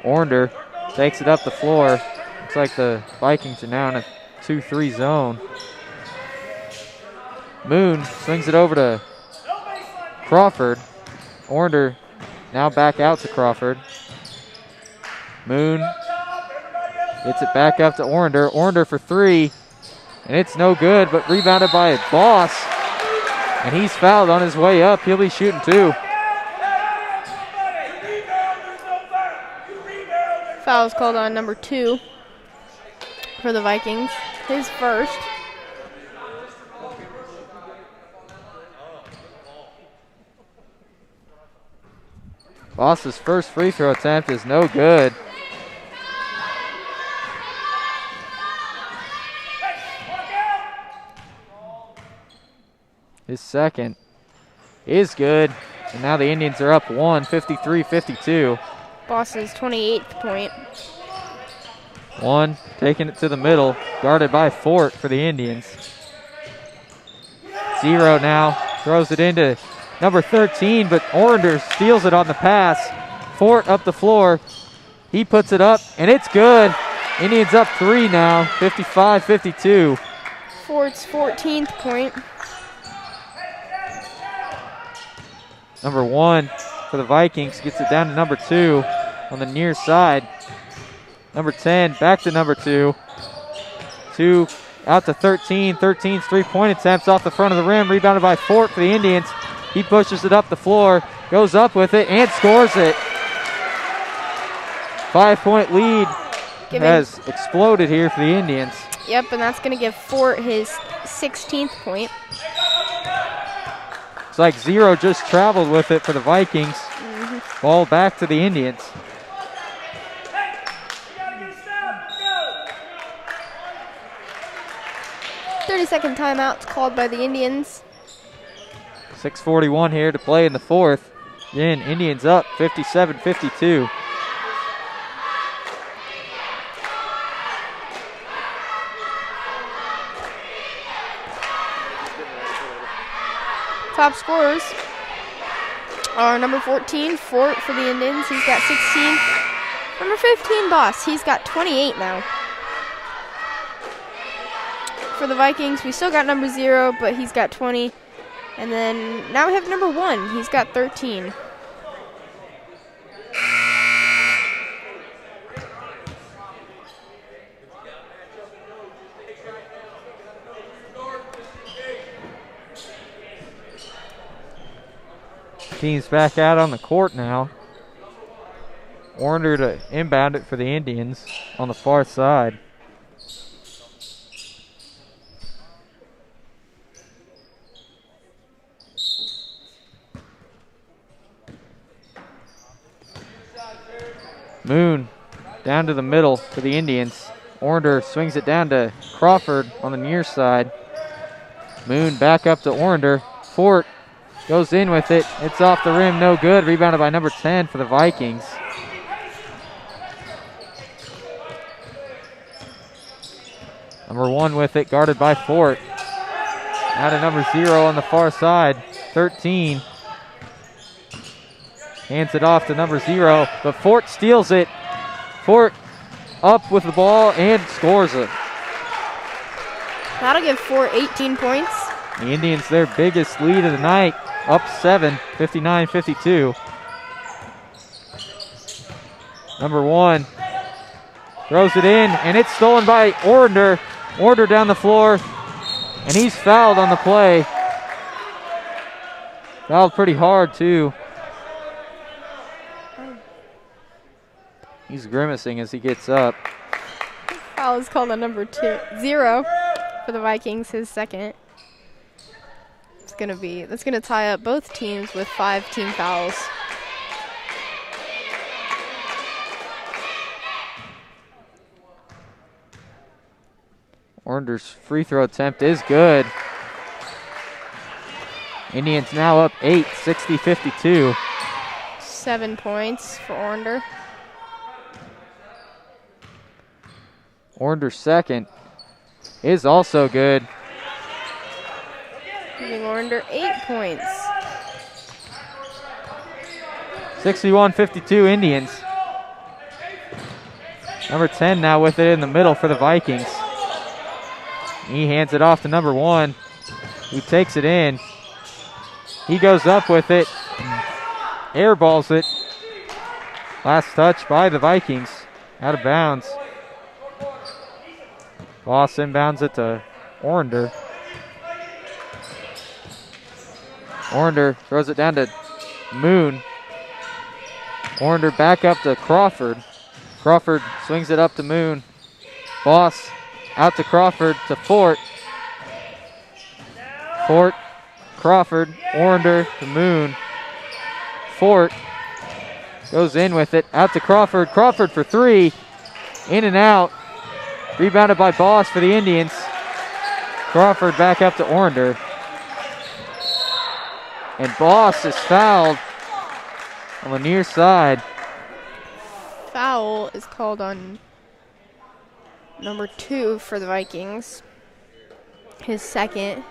Orander takes it up the floor. Looks like the Vikings are now in a 2-3 zone. Moon swings it over to Crawford. Orander now back out to Crawford. Moon gets it back up to Orander. Orander for 3, and it's no good, but rebounded by Boss. And he's fouled on his way up. He'll be shooting 2. Foul's called on number 2 for the Vikings. His first. Boss's first free throw attempt is no good. His second is good. And now the Indians are up 1, 53-52. Boss's 28th point. 1, taking it to the middle, guarded by Fort for the Indians. 0 now, throws it into number 13, but Orander steals it on the pass. Fort up the floor. He puts it up, and it's good. Indians up 3 now, 55-52. Fort's 14th point. Number 1 for the Vikings gets it down to number 2 on the near side. Number 10 back to number 2. 2 out to 13. 13's three-point attempts off the front of the rim. Rebounded by Fort for the Indians. He pushes it up the floor, goes up with it, and scores it. 5-point lead has exploded here for the Indians. Yep, and that's going to give Fort his 16th point. Looks like Zero just traveled with it for the Vikings. Ball back to the Indians. Thirty-second timeout called by the Indians. 6:41 here to play in the fourth. Again, Indians up 57-52. Top scorers are number 14, Fort for the Indians. He's got 16. Number 15, Boss. He's got 28 now. For the Vikings, we still got number 0, but he's got 20. And then now we have number 1. He's got 13. Team's back out on the court now. Warner to inbound it for the Indians on the far side. Moon down to the middle for the Indians. Orander swings it down to Crawford on the near side. Moon back up to Orander. Fort goes in with it. It's off the rim, no good. Rebounded by number 10 for the Vikings. Number 1 with it, guarded by Fort. Now to number 0 on the far side, 13. Hands it off to number 0, but Fort steals it. Fort up with the ball and scores it. That'll give Fort 18 points. The Indians their biggest lead of the night, up 7, 59-52. Number 1 throws it in, and it's stolen by Orander. Orander down the floor, and he's fouled on the play. Fouled pretty hard, too. He's grimacing as he gets up. Foul is called on number 0 for the Vikings, his second. That's gonna tie up both teams with 5 team fouls. Orander's free throw attempt is good. Indians now up 8, 60-52. 7 points for Orander. Orander's second is also good. Giving Orander 8 points. 61-52 Indians. Number 10 now with it in the middle for the Vikings. He hands it off to number 1, who takes it in. He goes up with it, airballs it. Last touch by the Vikings, out of bounds. Boss inbounds it to Orander. Orander throws it down to Moon. Orander back up to Crawford. Crawford swings it up to Moon. Boss out to Crawford to Fort. Fort, Crawford, Orander to Moon. Fort goes in with it. Out to Crawford. Crawford for 3. In and out. Rebounded by Boss for the Indians. Crawford back up to Orander. And Boss is fouled on the near side. Foul is called on number 2 for the Vikings. His second.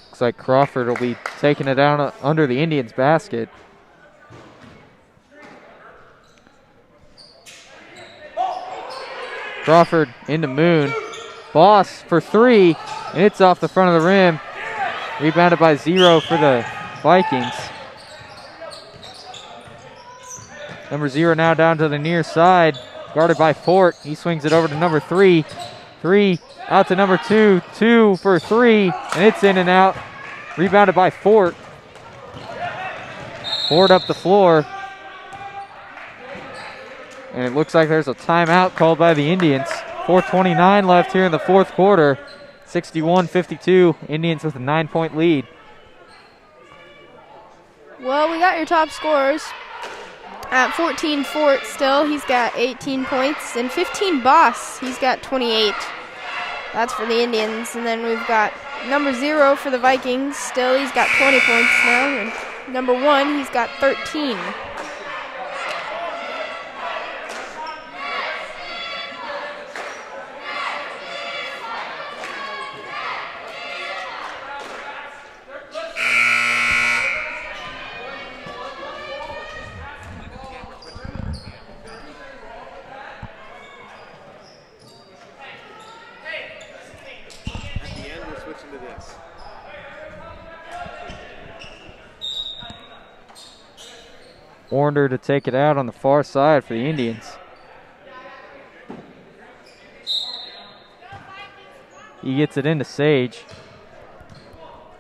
Looks like Crawford will be taking it down under the Indians' basket. Crawford into Moon. Boss for 3, and it's off the front of the rim. Rebounded by 0 for the Vikings. Number 0 now down to the near side, guarded by Fort. He swings it over to number 3. 3 out to number 2. 2 for 3, and it's in and out. Rebounded by Fort. Fort up the floor. and it looks like there's a timeout called by the Indians. 4:29 left here in the fourth quarter. 61-52, Indians with a 9-point lead. Well, we got your top scorers. At 14, Fort still, he's got 18 points. And 15, Boss, he's got 28. That's for the Indians. And then we've got number 0 for the Vikings. Still, he's got 20 points now. And number 1, he's got 13. Warner to take it out on the far side for the Indians. He gets it into Sage.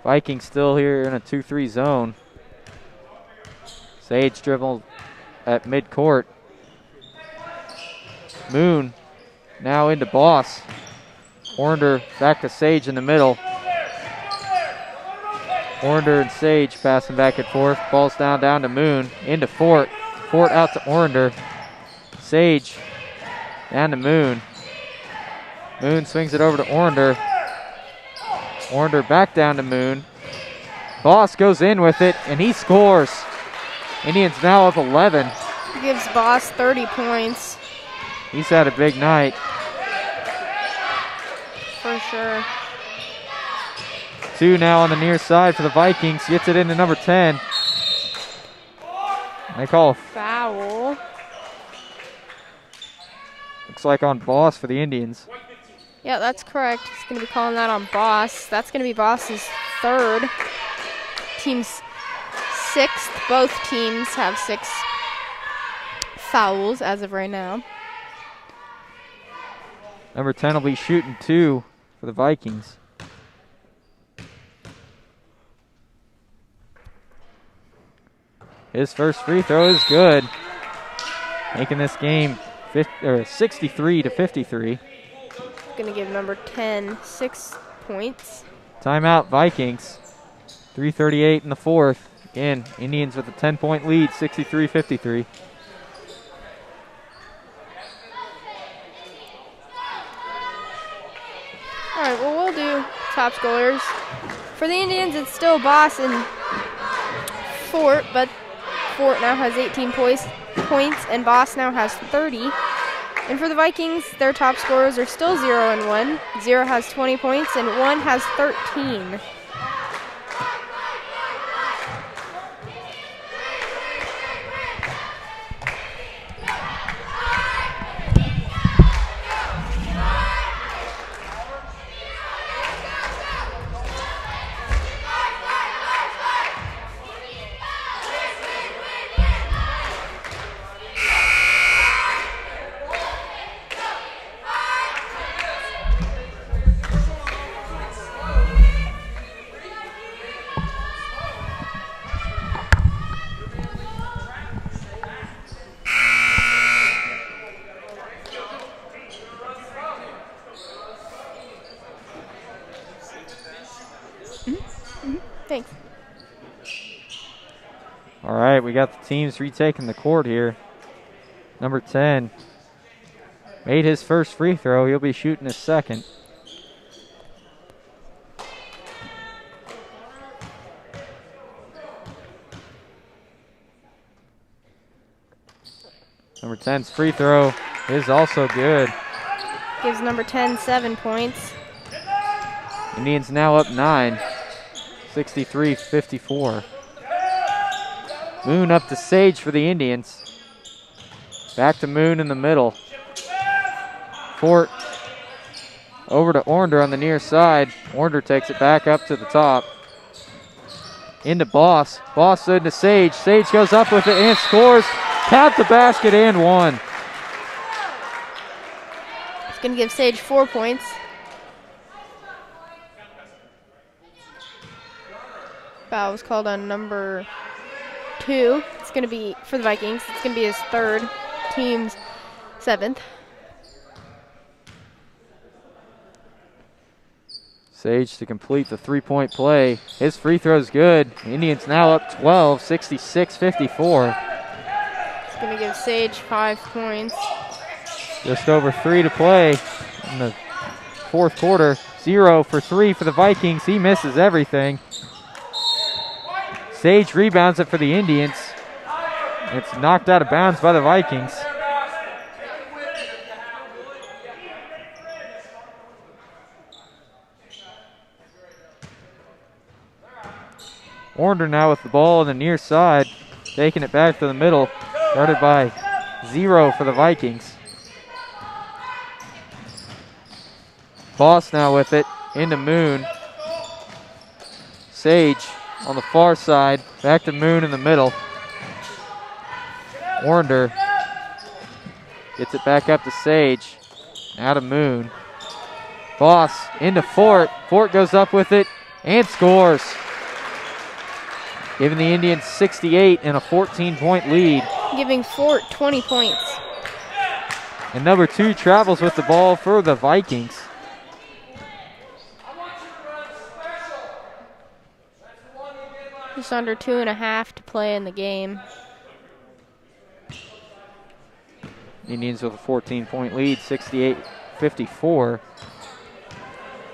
Vikings still here in a 2-3 zone. Sage dribbled at midcourt. Moon now into Boss. Warner back to Sage in the middle. Orander and Sage passing back and forth. Ball's down to Moon. Into Fort. Fort out to Orander. Sage down to Moon. Moon swings it over to Orander. Orander back down to Moon. Boss goes in with it, and he scores. Indians now up 11. He gives Boss 30 points. He's had a big night. For sure. 2 now on the near side for the Vikings. Gets it into number 10. They call a Foul. looks like on Boss for the Indians. Yeah, that's correct. He's going to be calling that on Boss. That's going to be Boss's 3rd. Team's 6th. Both teams have 6 fouls as of right now. Number 10 will be shooting 2 for the Vikings. His first free throw is good, making this game 63-53. Going to give number 10 6 points. Timeout Vikings. 3:38 in the fourth. Again, Indians with a 10-point lead, 63-53. All right, well, we'll do top scorers. For the Indians, it's still Boss and Fort, but Fort now has 18 points, and Boss now has 30. And for the Vikings, their top scorers are still 0 and 1. 0 has 20 points, and 1 has 13. Thanks. All right, we got the teams retaking the court here. Number 10 made his first free throw. He'll be shooting his second. Number 10's free throw is also good. Gives number 10 7 points. Indians now up 9, 63-54. Moon up to Sage for the Indians. Back to Moon in the middle. Fort over to Orander on the near side. Orander takes it back up to the top. Into Boss. Boss into Sage. Sage goes up with it and scores. Count the basket and one. It's going to give Sage 4 points. Foul was called on number 2. It's going to be, for the Vikings, it's going to be his 3rd. Team's 7th. Sage to complete the three-point play. His free throw's good. Indians now up 12, 66-54. It's going to give Sage 5 points. Just over 3 to play in the fourth quarter. 0 for 3 for the Vikings. He misses everything. Sage rebounds it for the Indians. It's knocked out of bounds by the Vikings. Warner now with the ball on the near side, taking it back to the middle, guarded by 0 for the Vikings. Boss now with it, into Moon. Sage on the far side, back to Moon in the middle. Warner gets it back up to Sage, now to Moon. Boss into Fort. Fort goes up with it and scores, giving the Indians 68 and a 14-point lead. Giving Fort 20 points. And number 2 travels with the ball for the Vikings. Just under 2.5 to play in the game. Indians with a 14-point lead, 68-54.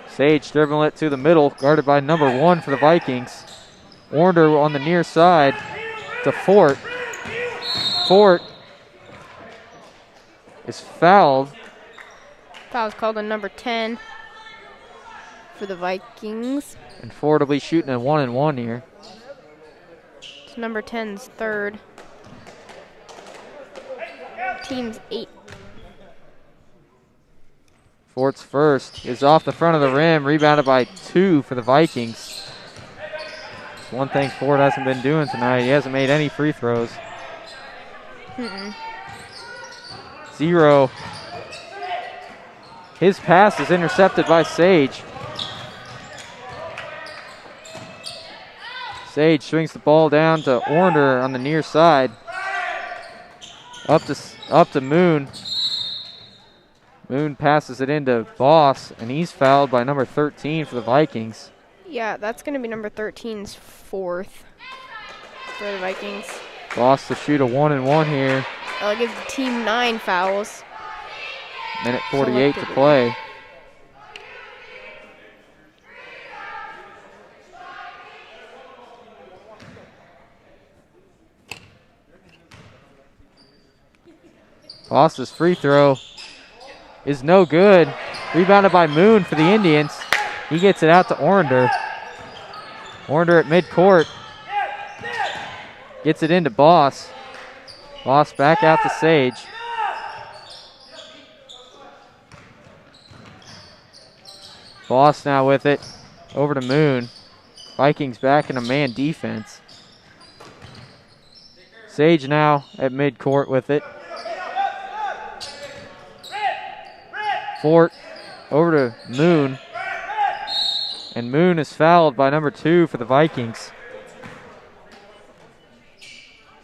Sage dribbling it to the middle, guarded by number 1 for the Vikings. Warner on the near side to Fort. Fort is fouled. Foul's called on number 10 for the Vikings. And Fort will be shooting a 1-and-1 here. It's number 10's third. Team's 8. Fort's first is off the front of the rim, rebounded by 2 for the Vikings. It's one thing Fort hasn't been doing tonight. He hasn't made any free throws. 0. His pass is intercepted by Sage. Sage swings the ball down to Ornder on the near side. Up to Moon. Moon passes it into Boss, and he's fouled by number 13 for the Vikings. Yeah, that's going to be number 13's fourth for the Vikings. Boss to shoot a 1-and-1 here. That'll give the team 9 fouls. Minute 48 to play. Boss's free throw is no good. Rebounded by Moon for the Indians. He gets it out to Ornder. Ornder at midcourt. Gets it into Boss. Boss back out to Sage. Boss now with it. Over to Moon. Vikings back in a man defense. Sage now at midcourt with it. Fort over to Moon. And Moon is fouled by number 2 for the Vikings.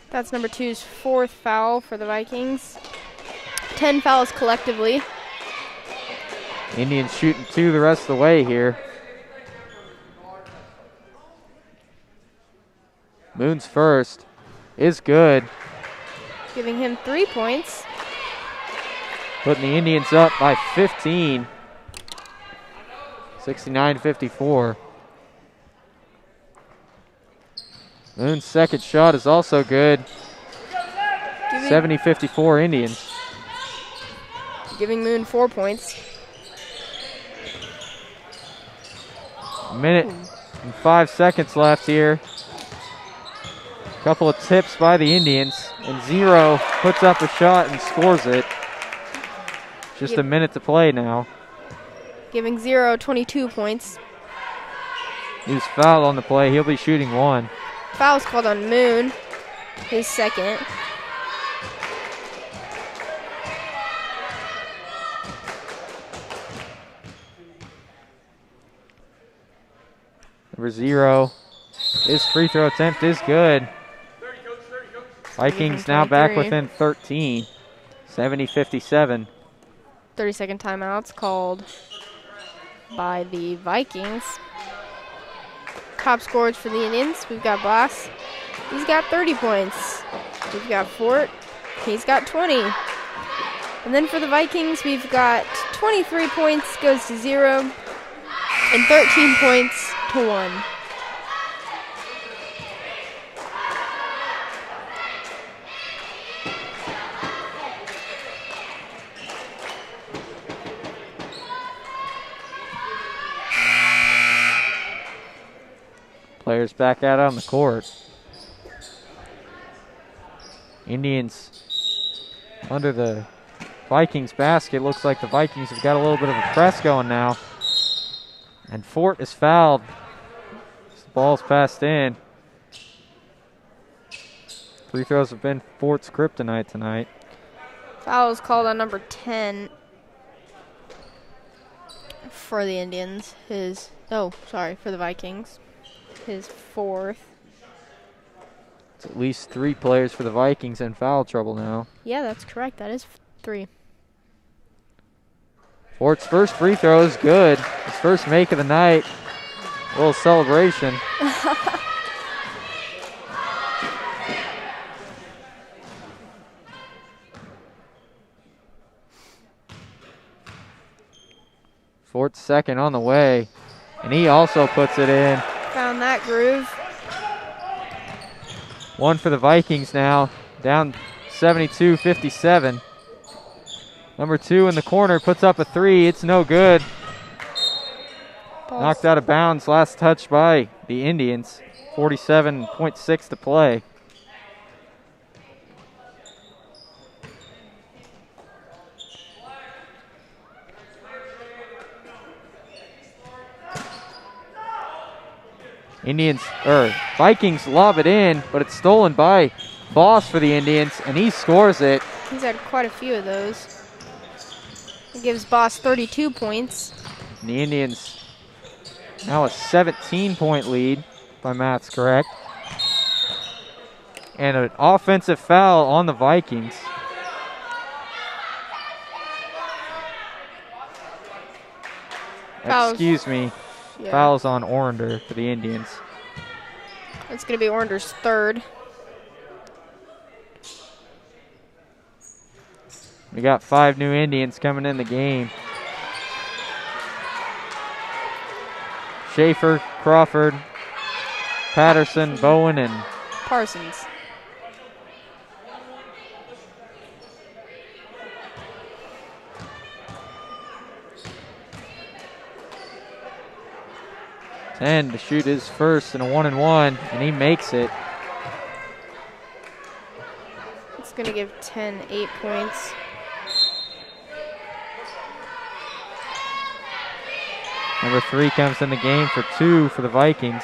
That's number 2's fourth foul for the Vikings. 10 fouls collectively. Indians shooting 2 the rest of the way here. Moon's first is good. Giving him 3 points. Putting the Indians up by 15. 69-54. Moon's second shot is also good. 70-54 Indians. Giving Moon 4 points. A minute and 5 seconds left here. Couple of tips by the Indians. And 0 puts up a shot and scores it. Just a minute to play now. Giving 0 22 points. He was fouled on the play. He'll be shooting 1. Foul's called on Moon. His second. Number 0. His free throw attempt is good. Vikings now back 23. within 13. 70-57. 30-second timeouts called by the Vikings. Top scorers for the Indians, we've got Boss. He's got 30 points. We've got Fort. He's got 20. And then for the Vikings, we've got 23 points goes to 0 and 13 points to 1. Players back out on the court. Indians under the Vikings basket. Looks like the Vikings have got a little bit of a press going now. And Fort is fouled. The ball's passed in. Free throws have been Fort's kryptonite tonight. Foul is called on number 10 for the Indians. For the Vikings. His 4th. It's at least 3 players for the Vikings in foul trouble now. Yeah, that's correct. That is 3. Fort's first free throw is good. His first make of the night. A little celebration. Fort's second on the way. And he also puts it in. Found that groove. 1 for the Vikings now. Down 72-57. Number 2 in the corner puts up a 3. It's no good. Knocked out of bounds. Last touch by the Indians. 47.6 to play. Vikings lob it in, but it's stolen by Boss for the Indians, and he scores it. He's had quite a few of those. He gives Boss 32 points. And the Indians now a 17-point lead, if my math's correct. And an offensive foul on the Vikings. Fouls. Excuse me. Yeah. Fouls on Orander for the Indians. It's going to be Orander's 3rd. We got 5 new Indians coming in the game. Schaefer, Crawford, Patterson, Bowen, and Parsons. to shoot his first in a 1-and-1, and he makes it. It's going to give 10 8 points. Number 3 comes in the game for 2 for the Vikings.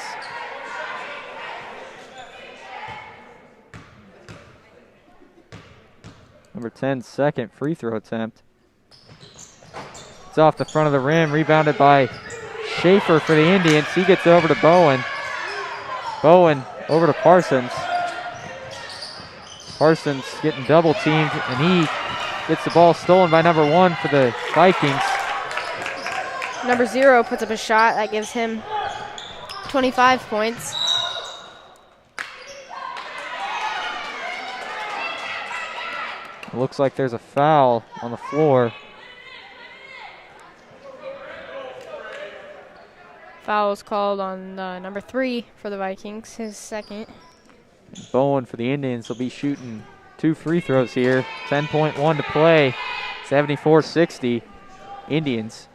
Number 10's second free throw attempt. It's off the front of the rim, rebounded by Schaefer for the Indians. He gets over to Bowen. Bowen over to Parsons. Parsons getting double teamed, and he gets the ball stolen by number 1 for the Vikings. Number 0 puts up a shot that gives him 25 points. It looks like there's a foul on the floor. Foul is called on number 3 for the Vikings, his second. Bowen for the Indians will be shooting 2 free throws here. 10.1 to play. 74-60 Indians.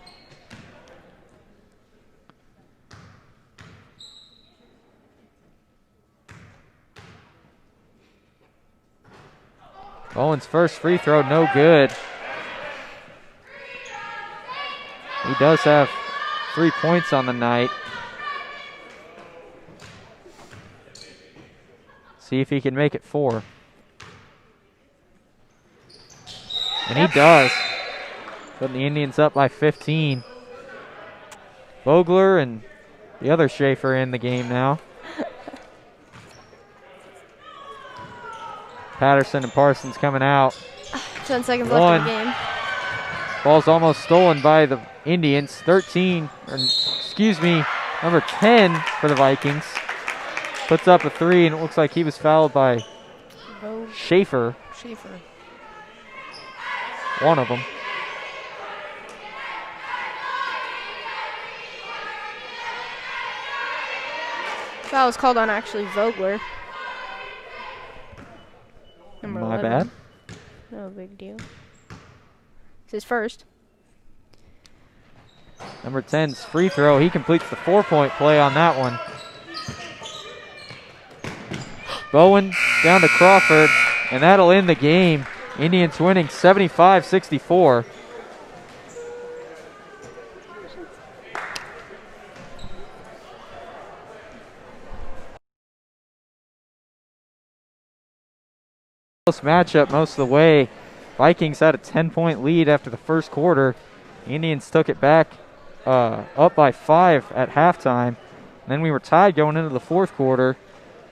Bowen's first free throw, no good. He does have 3 points on the night. See if he can make it 4. And he does. Putting the Indians up by 15. Vogler and the other Schaefer in the game now. Patterson and Parsons coming out. 10 seconds left in the game. Ball's almost stolen by the Indians. 13, or excuse me, number 10 for the Vikings. Puts up a 3, and it looks like he was fouled by Schaefer. One of them. Foul was called on actually Vogler. Number My 11. bad. No big deal. It's his first. Number 10's free throw. He completes the 4-point play on that one. Bowen down to Crawford, and that'll end the game. Indians winning 75-64. Close matchup most of the way. Vikings had a 10-point lead after the first quarter. Indians took it back up by 5 at halftime. And then we were tied going into the fourth quarter,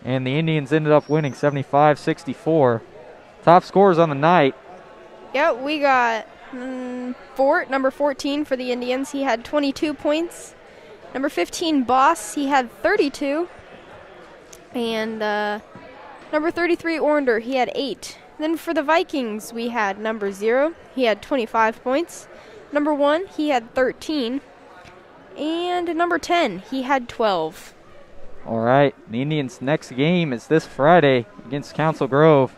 and the Indians ended up winning 75-64. Top scorers on the night. Yeah, we got number 14 for the Indians. He had 22 points. Number 15, Boss, he had 32. And number 33, Ornder, he had 8. Then for the Vikings, we had number 0. He had 25 points. Number 1, he had 13. And number 10, he had 12. All right, the Indians' next game is this Friday against Council Grove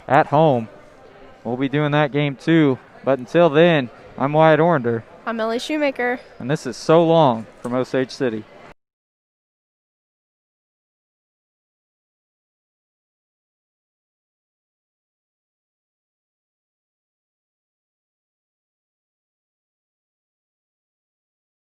at home. We'll be doing that game too. But until then, I'm Wyatt Ornder. I'm Ellie Shoemaker. And this is So Long from Osage City.